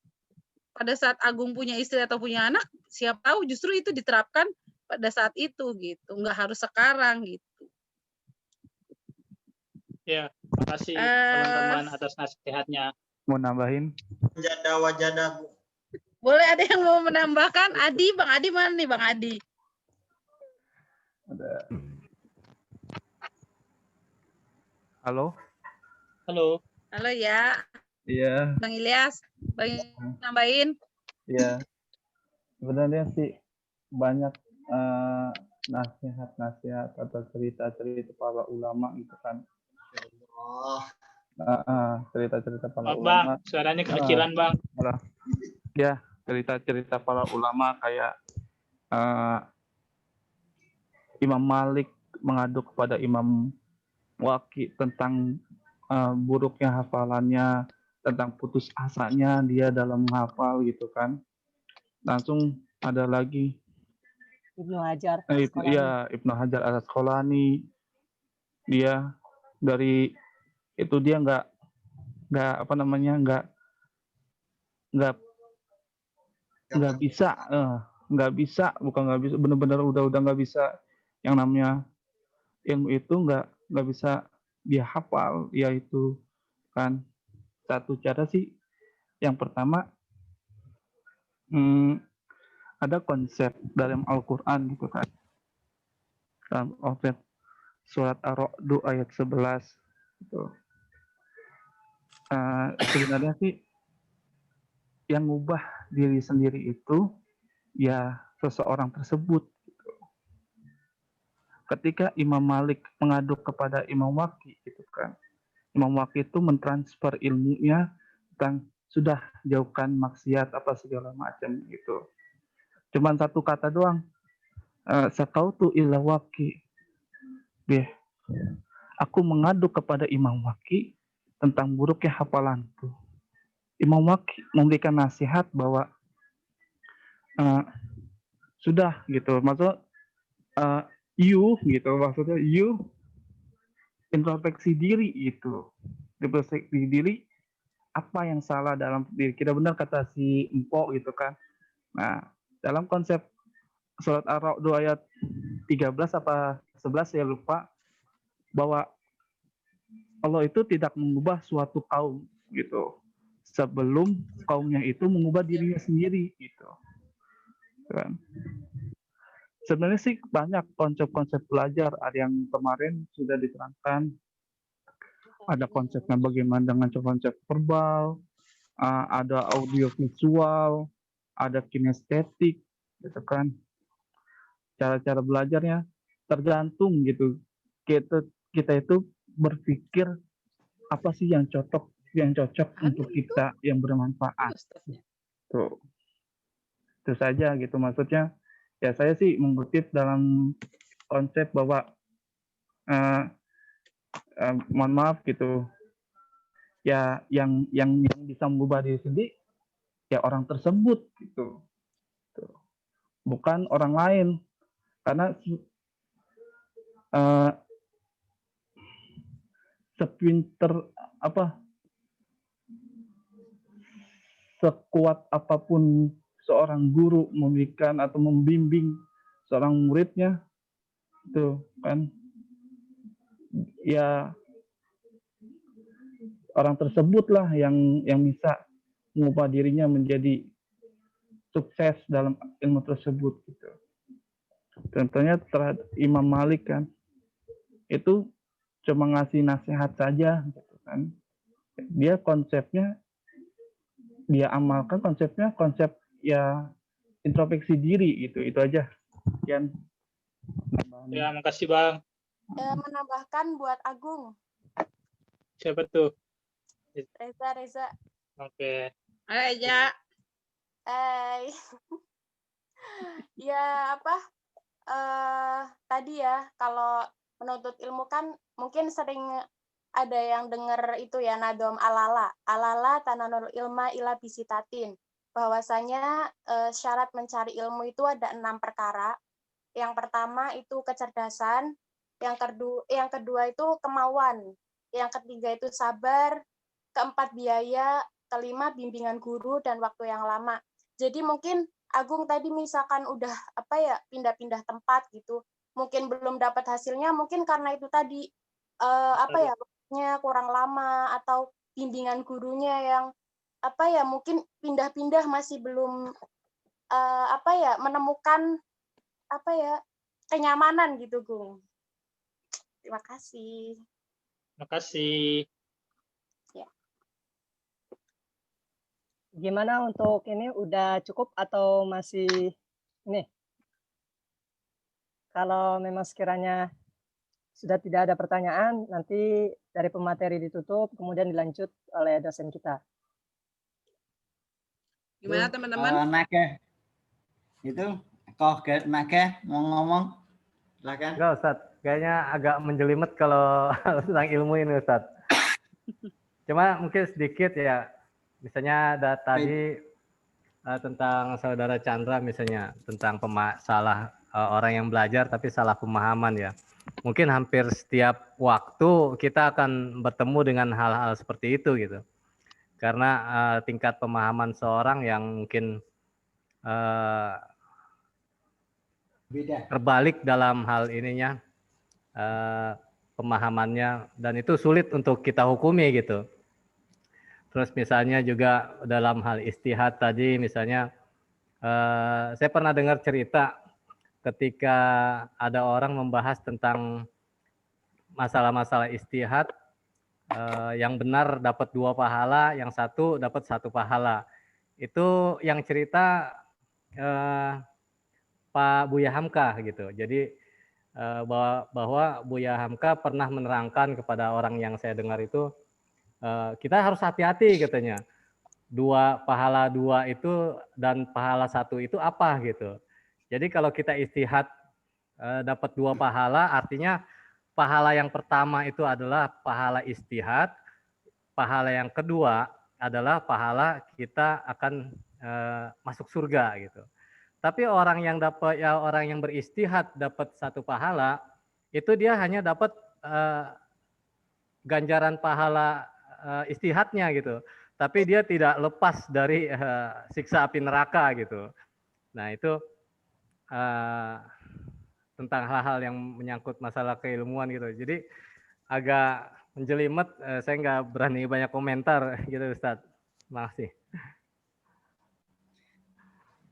pada saat Agung punya istri atau punya anak, siapa tahu justru itu diterapkan pada saat itu gitu, nggak harus sekarang gitu. Ya, terima kasih teman-teman atas nasihatnya. Mau nambahin? Wajada. Boleh ada yang mau menambahkan? Adi, Bang Adi mana nih Bang Adi? Ada. Halo? Halo ya. Iya. Bang Ilyas, Bang nambahin? Iya. Sebenarnya sih banyak nasihat-nasihat atau cerita-cerita para ulama gitu kan. Cerita-cerita para ulama. Bang, suaranya kekecilan Bang. Ya, cerita-cerita para ulama kayak Imam Malik mengadu kepada Imam Waqi tentang buruknya hafalannya, tentang putus asanya dia dalam menghafal gitu kan. Langsung ada lagi Ibnu Hajar. Ibnu Hajar Al-Asqalani. Dia dari itu dia nggak bisa benar-benar udah nggak bisa yang namanya ilmu itu nggak bisa dia hafal, yaitu kan satu cara sih yang pertama ada konsep dalam Al-Quran gitu kan, dalam surat Ar-Ra'd ayat 11 gitu. Sebenarnya sih yang ngubah diri sendiri itu ya seseorang tersebut gitu. Ketika Imam Malik mengadu kepada Imam Waqi gitu kan, Imam Waqi itu mentransfer ilmunya tentang sudah jauhkan maksiat apa segala macam gitu. Cuman satu kata doang, sakautu ila Waqi. Aku mengadu kepada Imam Waqi tentang buruknya hafalanku. Imam Waqi memberikan nasihat bahwa sudah gitu, maksudnya you introspeksi diri gitu, introspeksi diri apa yang salah dalam diri kita, benar kata si Empok gitu kan. Nah dalam konsep surat Ar-Ra'd ayat 13 apa 11 saya lupa, bahwa Allah itu tidak mengubah suatu kaum gitu sebelum kaumnya itu mengubah dirinya sendiri gitu kan. Sebenarnya sih banyak konsep-konsep belajar, ada yang kemarin sudah diterangkan, ada konsepnya bagaimana dengan konsep verbal, ada audio visual, ada kinestetik gitu kan, cara-cara belajarnya. tergantung gitu. Kita itu berpikir apa sih yang cocok untuk kita, yang bermanfaat. Tuh. Itu saja gitu, maksudnya ya saya sih mengutip dalam konsep bahwa mohon maaf gitu ya, yang bisa mengubah diri sendiri ya orang tersebut gitu. Tuh. Bukan orang lain, karena sepinter sekuat apapun seorang guru memberikan atau membimbing seorang muridnya, itu kan ya orang tersebutlah yang bisa mengubah dirinya menjadi sukses dalam ilmu tersebut gitu. Contohnya terhadap Imam Malik kan, itu cuma ngasih nasihat saja gitu kan. Dia konsepnya, dia amalkan konsep ya introspeksi diri gitu. Itu aja. Sekian. Ya, makasih Bang. Menambahkan buat Agung. Siapa tuh? Reza. Oke. Ayo Eja. Hai. Ya apa? Tadi ya, kalau menuntut ilmu kan mungkin sering ada yang dengar itu ya, nadom alala tananul ilma ila bisitatin, bahwasanya syarat mencari ilmu itu ada 6 perkara. Yang pertama itu kecerdasan, yang kedua itu kemauan, yang ketiga itu sabar, keempat biaya, kelima bimbingan guru dan waktu yang lama. Jadi mungkin Agung tadi misalkan udah pindah-pindah tempat gitu, mungkin belum dapat hasilnya, mungkin karena itu tadi waktunya kurang lama, atau bimbingan gurunya yang mungkin pindah-pindah masih belum menemukan kenyamanan gitu, Gung. Terima kasih. Terima kasih. Gimana untuk ini, udah cukup atau masih ini? Kalau memang sekiranya sudah tidak ada pertanyaan, nanti dari pemateri ditutup, kemudian dilanjut oleh dosen kita. Gimana teman-teman? Naga, itu Naga mau ngomong, silakan. Enggak Ustadz, kayaknya agak menjelimet kalau tentang ilmu ini Ustadz. Cuma mungkin sedikit ya. Misalnya tadi tentang saudara Chandra, misalnya tentang salah orang yang belajar tapi salah pemahaman ya. Mungkin hampir setiap waktu kita akan bertemu dengan hal-hal seperti itu gitu. Karena tingkat pemahaman seorang yang mungkin terbalik dalam hal ininya, pemahamannya, dan itu sulit untuk kita hukumi gitu. Terus misalnya juga dalam hal istihad tadi, misalnya saya pernah dengar cerita ketika ada orang membahas tentang masalah-masalah istihad, yang benar dapat 2 pahala, yang satu dapat 1 pahala. Itu yang cerita Pak Buya Hamka gitu. Jadi bahwa Buya Hamka pernah menerangkan kepada orang yang saya dengar itu, kita harus hati-hati katanya. Pahala 2 itu dan pahala 1 itu apa gitu. Jadi kalau kita istihad dapat 2 pahala, artinya pahala yang pertama itu adalah pahala istihad, pahala yang kedua adalah pahala kita akan masuk surga gitu. Tapi orang yang beristihad dapat 1 pahala, itu dia hanya dapat ganjaran pahala istihadnya gitu, tapi dia tidak lepas dari siksa api neraka gitu. Nah itu tentang hal-hal yang menyangkut masalah keilmuan gitu. Jadi agak menjelimet, saya nggak berani banyak komentar gitu Ustadz. Terima kasih.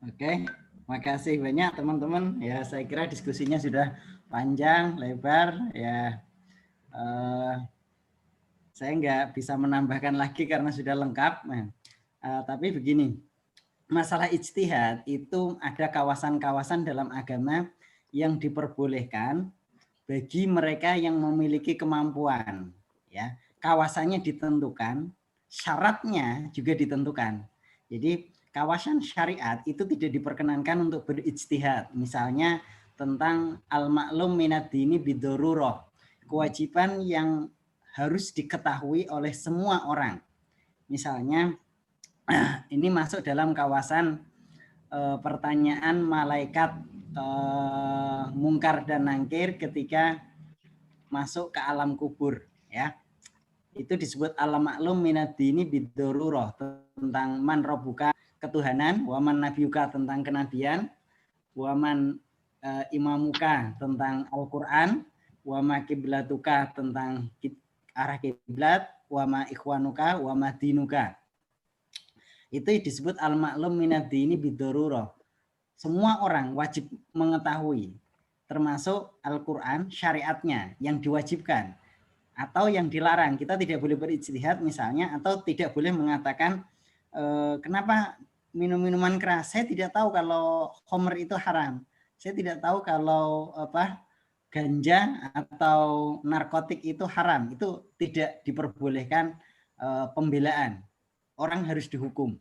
Oke, makasih banyak teman-teman. Ya saya kira diskusinya sudah panjang, lebar ya. Saya nggak bisa menambahkan lagi karena sudah lengkap. Tapi begini, masalah ijtihad itu ada kawasan-kawasan dalam agama yang diperbolehkan bagi mereka yang memiliki kemampuan. Ya, kawasannya ditentukan, syaratnya juga ditentukan. Jadi kawasan syariat itu tidak diperkenankan untuk berijtihad. Misalnya tentang al-ma'lum minad dini bidorurah, kewajiban yang harus diketahui oleh semua orang. Misalnya ini masuk dalam kawasan pertanyaan malaikat mungkar dan nangkir ketika masuk ke alam kubur, ya. Itu disebut al-ma'lum minad dini bidorurah, tentang man rabbuka, ketuhanan, waman nabiuka, tentang kenabian, waman imamuka, tentang Al-Quran, wama kiblatuka, tentang arah kiblat, wama ikhwanuka, wama dinuka. Itu disebut al-ma'lum minad dini bidorurah. Semua orang wajib mengetahui, termasuk Al-Quran, syariatnya yang diwajibkan atau yang dilarang. Kita tidak boleh berijtihad misalnya, atau tidak boleh mengatakan kenapa minum minuman keras. Saya tidak tahu kalau khamr itu haram. Saya tidak tahu kalau ganja atau narkotik itu haram. Itu tidak diperbolehkan pembelaan. Orang harus dihukum.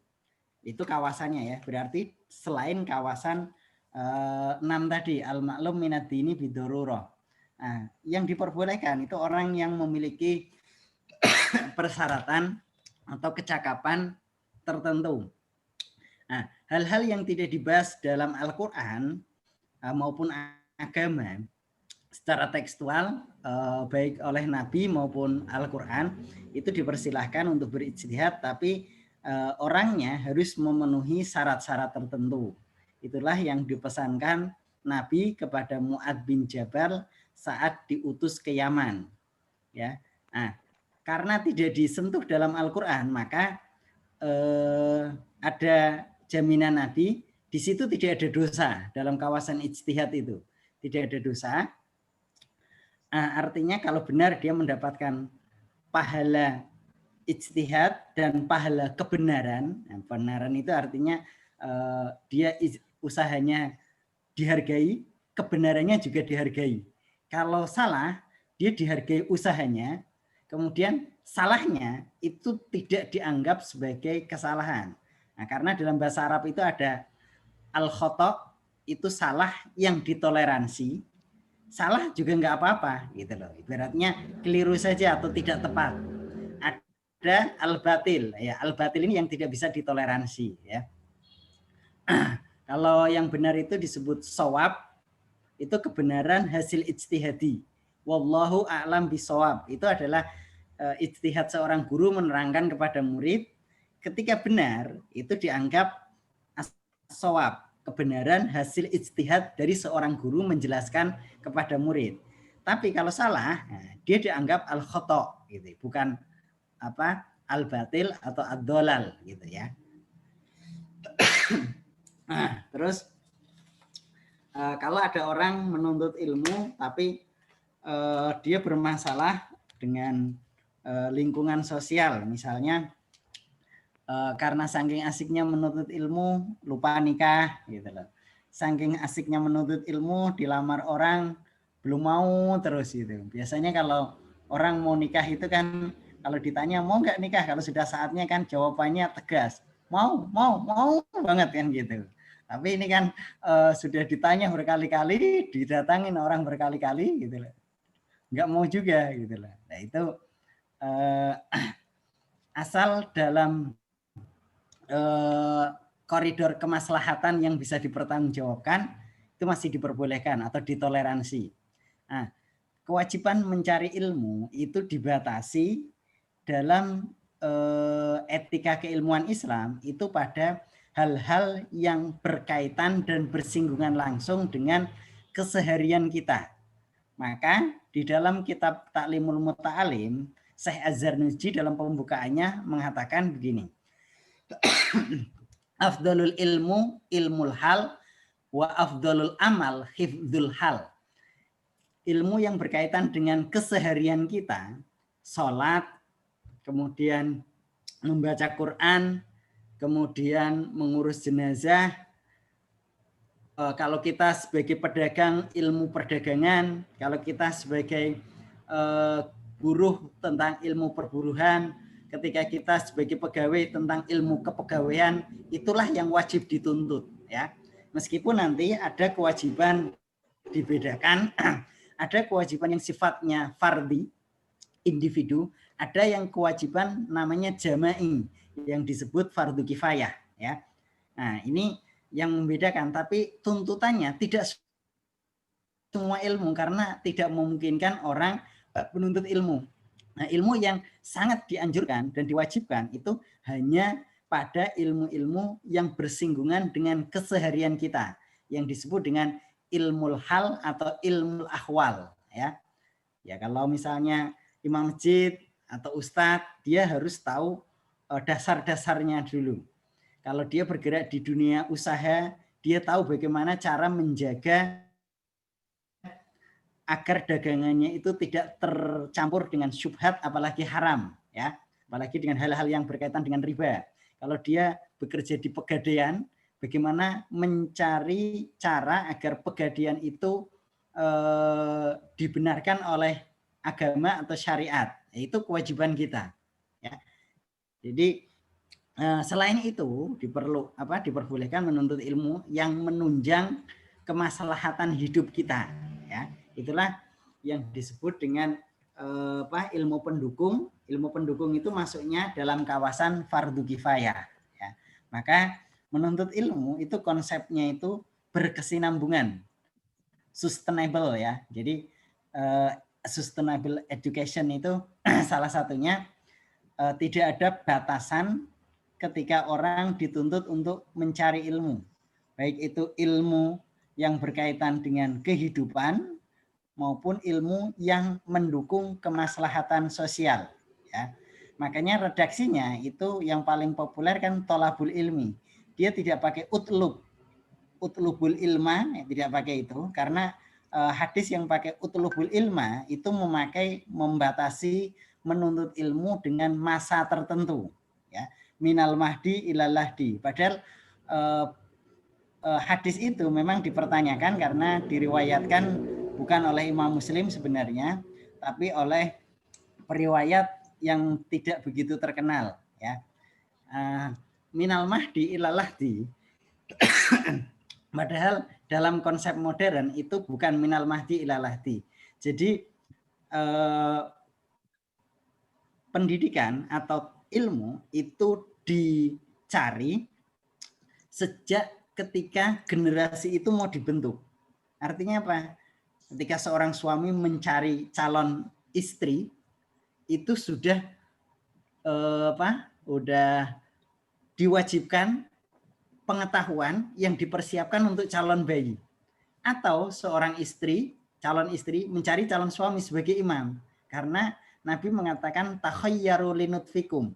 Itu kawasannya, ya. Berarti selain kawasan 6 tadi, al-ma'lum minad dini bidorurah. Nah, yang diperbolehkan itu orang yang memiliki persyaratan atau kecakapan tertentu. Nah, hal-hal yang tidak dibahas dalam Al-Quran maupun agama secara tekstual, baik oleh Nabi maupun Al-Quran, itu dipersilahkan untuk berijtihad, tapi orangnya harus memenuhi syarat-syarat tertentu. Itulah yang dipesankan Nabi kepada Mu'adz bin Jabal saat diutus ke Yaman. Ya, nah, karena tidak disentuh dalam Al-Quran, maka ada jaminan Nabi, di situ tidak ada dosa dalam kawasan ijtihad itu. Tidak ada dosa. Artinya kalau benar dia mendapatkan pahala ijtihad dan pahala kebenaran. Kebenaran itu artinya dia usahanya dihargai, kebenarannya juga dihargai. Kalau salah, dia dihargai usahanya, kemudian salahnya itu tidak dianggap sebagai kesalahan. Nah, karena dalam bahasa Arab itu ada al-khoto, itu salah yang ditoleransi, salah juga nggak apa-apa, gitu loh. Ibaratnya keliru saja atau tidak tepat. Ada al-batil, ya, al-batil ini yang tidak bisa ditoleransi, ya. Kalau yang benar itu disebut shawab, itu kebenaran hasil ijtihadi. Wallahu a'lam bishawab. Itu adalah ijtihad seorang guru menerangkan kepada murid, ketika benar itu dianggap as-shawab, kebenaran hasil ijtihad dari seorang guru menjelaskan kepada murid. Tapi kalau salah, dia dianggap al-khoto, gitu, bukan al-batil atau ad-dolal, gitu, ya. Nah, terus kalau ada orang menuntut ilmu tapi dia bermasalah dengan lingkungan sosial, misalnya karena saking asiknya menuntut ilmu lupa nikah, gitu loh. Saking asiknya menuntut ilmu dilamar orang belum mau terus, gitu. Biasanya kalau orang mau nikah itu kan kalau ditanya mau nggak nikah, kalau sudah saatnya kan jawabannya tegas, mau banget kan, gitu. Tapi ini kan sudah ditanya berkali-kali, didatangin orang berkali-kali, gitu loh. Nggak mau juga, gitu loh. Nah, itu asal dalam koridor kemaslahatan yang bisa dipertanggungjawabkan, itu masih diperbolehkan atau ditoleransi. Nah, kewajiban mencari ilmu itu dibatasi dalam etika keilmuan Islam itu pada hal-hal yang berkaitan dan bersinggungan langsung dengan keseharian kita. Maka di dalam kitab Ta'limul Muta'alim, Syekh Az-Zarnuji dalam pembukaannya mengatakan begini. Afdalul ilmu ilmul hal wa afdalul amal hifdzul hal. Ilmu yang berkaitan dengan keseharian kita, sholat, kemudian membaca Quran, kemudian mengurus jenazah, kalau kita sebagai pedagang ilmu perdagangan, kalau kita sebagai buruh tentang ilmu perburuhan, ketika kita sebagai pegawai tentang ilmu kepegawaian, itulah yang wajib dituntut ya. Meskipun nanti ada kewajiban dibedakan, ada kewajiban yang sifatnya fardhi, individu, ada yang kewajiban namanya jama'i yang disebut fardu kifayah ya. Nah, ini yang membedakan, tapi tuntutannya tidak semua ilmu karena tidak memungkinkan orang menuntut ilmu. Nah, ilmu yang sangat dianjurkan dan diwajibkan itu hanya pada ilmu-ilmu yang bersinggungan dengan keseharian kita, yang disebut dengan ilmul hal atau ilmul ahwal ya. Ya, kalau misalnya imam masjid atau ustadz, dia harus tahu dasar-dasarnya dulu. Kalau dia bergerak di dunia usaha, dia tahu bagaimana cara menjaga agar dagangannya itu tidak tercampur dengan syubhat apalagi haram ya, apalagi dengan hal-hal yang berkaitan dengan riba. Kalau dia bekerja di pegadaian, bagaimana mencari cara agar pegadaian itu dibenarkan oleh agama atau syariat, itu kewajiban kita ya. Jadi selain itu diperbolehkan menuntut ilmu yang menunjang kemaslahatan hidup kita ya. Itulah yang disebut dengan ilmu pendukung. Ilmu pendukung itu masuknya dalam kawasan fardu kifayah ya. Maka menuntut ilmu itu konsepnya itu berkesinambungan, sustainable ya. Jadi sustainable education itu salah satunya tidak ada batasan ketika orang dituntut untuk mencari ilmu, baik itu ilmu yang berkaitan dengan kehidupan maupun ilmu yang mendukung kemaslahatan sosial ya. Makanya redaksinya itu yang paling populer kan tolabul ilmi. Dia tidak pakai utlubul ilma, tidak pakai itu karena hadis yang pakai utlubul ilma itu membatasi menuntut ilmu dengan masa tertentu ya. Minal mahdi ilal lahdi. Padahal hadis itu memang dipertanyakan karena diriwayatkan bukan oleh Imam Muslim sebenarnya, tapi oleh periwayat yang tidak begitu terkenal ya. Minal mahdi ilal lahdi. Padahal dalam konsep modern itu bukan minal mahdi ilal lahdi. Jadi pendidikan atau ilmu itu dicari sejak ketika generasi itu mau dibentuk. Artinya apa? Ketika seorang suami mencari calon istri itu sudah udah diwajibkan pengetahuan yang dipersiapkan untuk calon bayi. Atau seorang istri, calon istri mencari calon suami sebagai imam. Karena Nabi mengatakan takhayyaru linutfikum.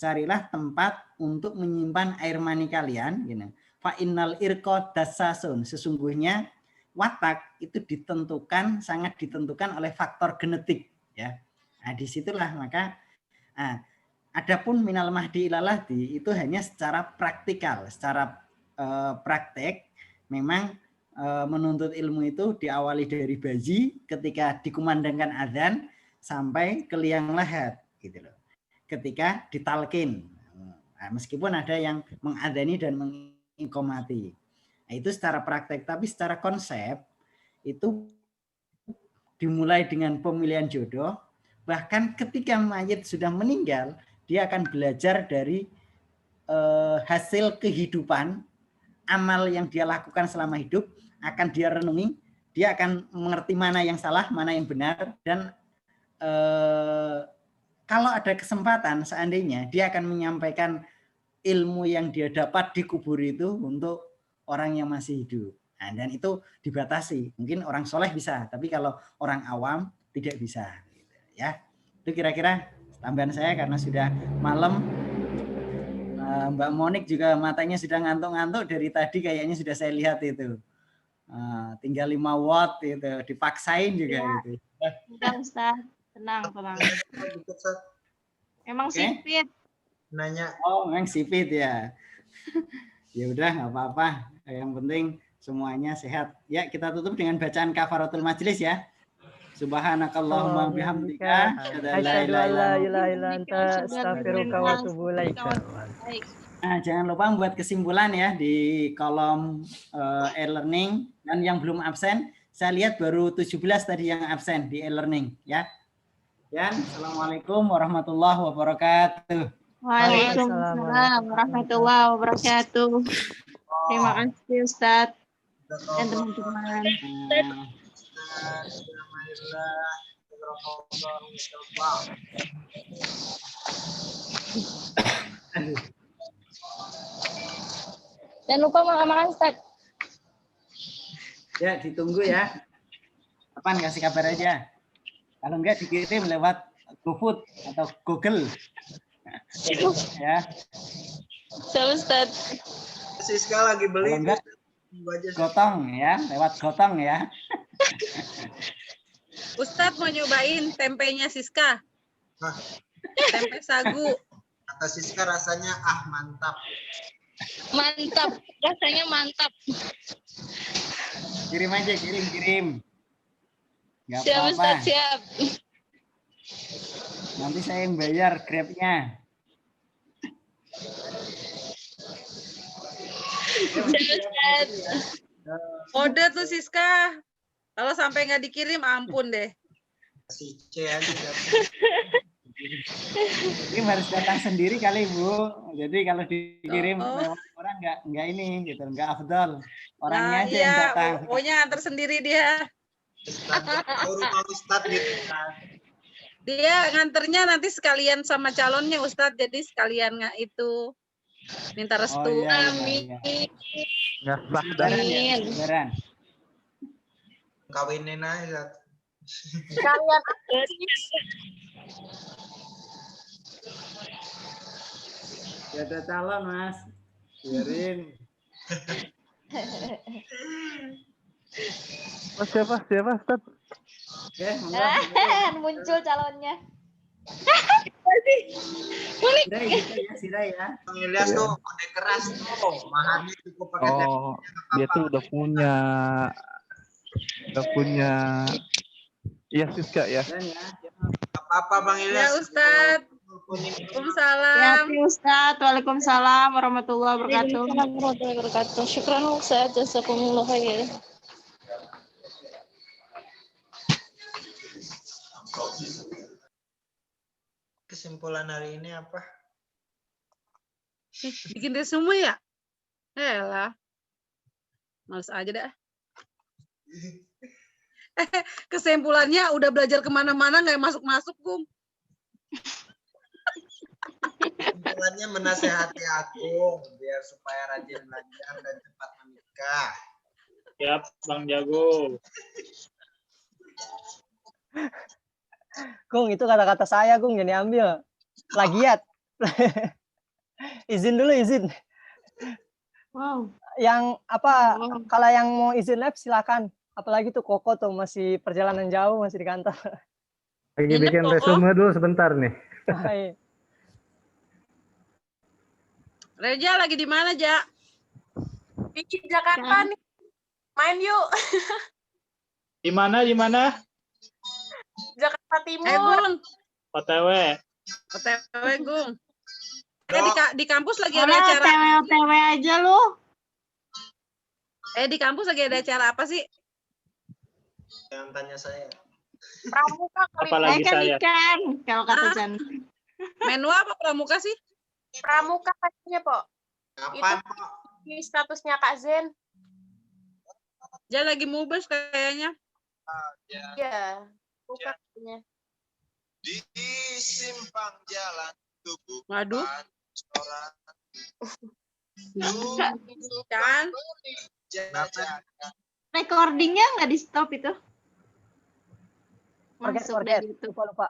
Carilah tempat untuk menyimpan air mani kalian, gitu. Fa innal irqa dassasun. Sesungguhnya watak itu sangat ditentukan oleh faktor genetik ya. Nah, disitulah maka adapun minal mahdi ilal lahdi itu hanya secara praktikal, secara praktek memang menuntut ilmu itu diawali dari bayi ketika dikumandangkan azan sampai ke liang lahat gitu loh. Ketika ditalkin. Nah, meskipun ada yang mengadani dan mengikomati. Nah, itu secara praktek, tapi secara konsep itu dimulai dengan pemilihan jodoh, bahkan ketika mayit sudah meninggal, dia akan belajar dari hasil kehidupan, amal yang dia lakukan selama hidup, akan dia renungi, dia akan mengerti mana yang salah, mana yang benar, dan kalau ada kesempatan seandainya dia akan menyampaikan ilmu yang dia dapat di kubur itu untuk orang yang masih hidup. Nah, dan itu dibatasi. Mungkin orang soleh bisa, tapi kalau orang awam tidak bisa. Ya, itu kira-kira tambahan saya karena sudah malam. Mbak Monik juga matanya sudah ngantuk-ngantuk dari tadi kayaknya sudah saya lihat itu. Tinggal 5 watt itu dipaksain juga ya. Itu. Udah Ustaz, tenang. Emang sipit. Nanya. Oh, memang sipit ya. Ya udah nggak apa-apa. Yang penting semuanya sehat. Ya, kita tutup dengan bacaan kafaratul majlis ya. Subhanakallahumma bihamdika asyhadu an la ilaha illa anta astaghfiruka wa atubu ilaik. Nah, jangan lupa buat kesimpulan ya di kolom e-learning, dan yang belum absen, saya lihat baru 17 tadi yang absen di e-learning ya. Dan assalamualaikum warahmatullahi wabarakatuh. Waalaikumsalam warahmatullahi wabarakatuh. Terima kasih Ustadz dan teman-teman. Jangan lupa makan Ustadz. Ya, ditunggu ya. Kapan kasih kabar aja. Kalau enggak dikirim lewat GoFood atau Google. Ya. Siap Ustadz. Siska lagi beli. Kalau enggak gotong ya, lewat gotong ya. Ustadz mau nyobain tempenya Siska. Hah? Tempe sagu. Kata Siska rasanya mantap. Mantap, rasanya mantap. Kirim aja, kirim. Enggak Siap apa-apa. Ustadz, siap. Nanti saya yang bayar Grab-nya. Kode tuh Siska. Kalau sampai nggak dikirim, ampun deh. Si C aja. Ini harus datang sendiri kali Bu. Jadi kalau dikirim lewat orang nggak ini gitu, nggak afdal. Orangnya aja yang datang. Pokoknya antar sendiri dia. Rumah Ustadz gitu. Dia nganternya nanti sekalian sama calonnya Ustadz. Jadi sekalian nggak itu minta restu. Amin. Ya, sah dah. Beneran. Kawinin aja. Kalian Ya ada calon Mas. Biarin. Siapa Ustaz? Oke, Muncul calonnya. Sirai gitu ya, Sirai ya. Bang Ilyas tuh kode keras tuh. Maharnya cukup pakai Oh, dia tuh udah punya. Iya Siska ya. Apa-apa Bang Ya Ilyas. Ustadz. Waalaikumsalam. Ya Ustadz. Waalaikumsalam warahmatullahi wabarakatuh. Waalaikumsalam warahmatullahi wabarakatuh. Syukran Ustadz. Jazakumullah khair. Kesimpulan hari ini apa? Bikin resume ya? Elah. Males aja dah. Kesimpulannya udah belajar kemana-mana nggak masuk-masuk, Gung. Kesimpulannya menasehati aku biar supaya rajin belajar dan cepat menikah. Siap, Bang Jago. Gung, itu kata-kata saya, Gung, jangan diambil. Plagiat. Izin dulu, izin. Wow. Yang apa, kalau yang mau izin lab silakan. Apalagi tuh Koko tuh masih perjalanan jauh, masih di kantor. Lagi bikin resume dulu sebentar nih. Hai. Reja lagi di mana, Ja? di Jakarta nih. Main yuk. Di mana? Jakarta Timur. Gung. OTW. OTW, Gung. Di kampus lagi ada Mana acara. OTW aja lu. Di kampus lagi ada acara apa sih? Jangan tanya saya. Pramuka kali. Apalagi saya. Ikan kalau kata Jan. Menua apa pramuka sih? Pramuka kayaknya, Po. Kapan, Itu di statusnya Kak Zen. Ja lagi mubes kayaknya. Iya. Buka kayaknya. Di simpang jalan tubuh. Waduh. Kan? Recordingnya nggak di stop itu? Forget. Lupa.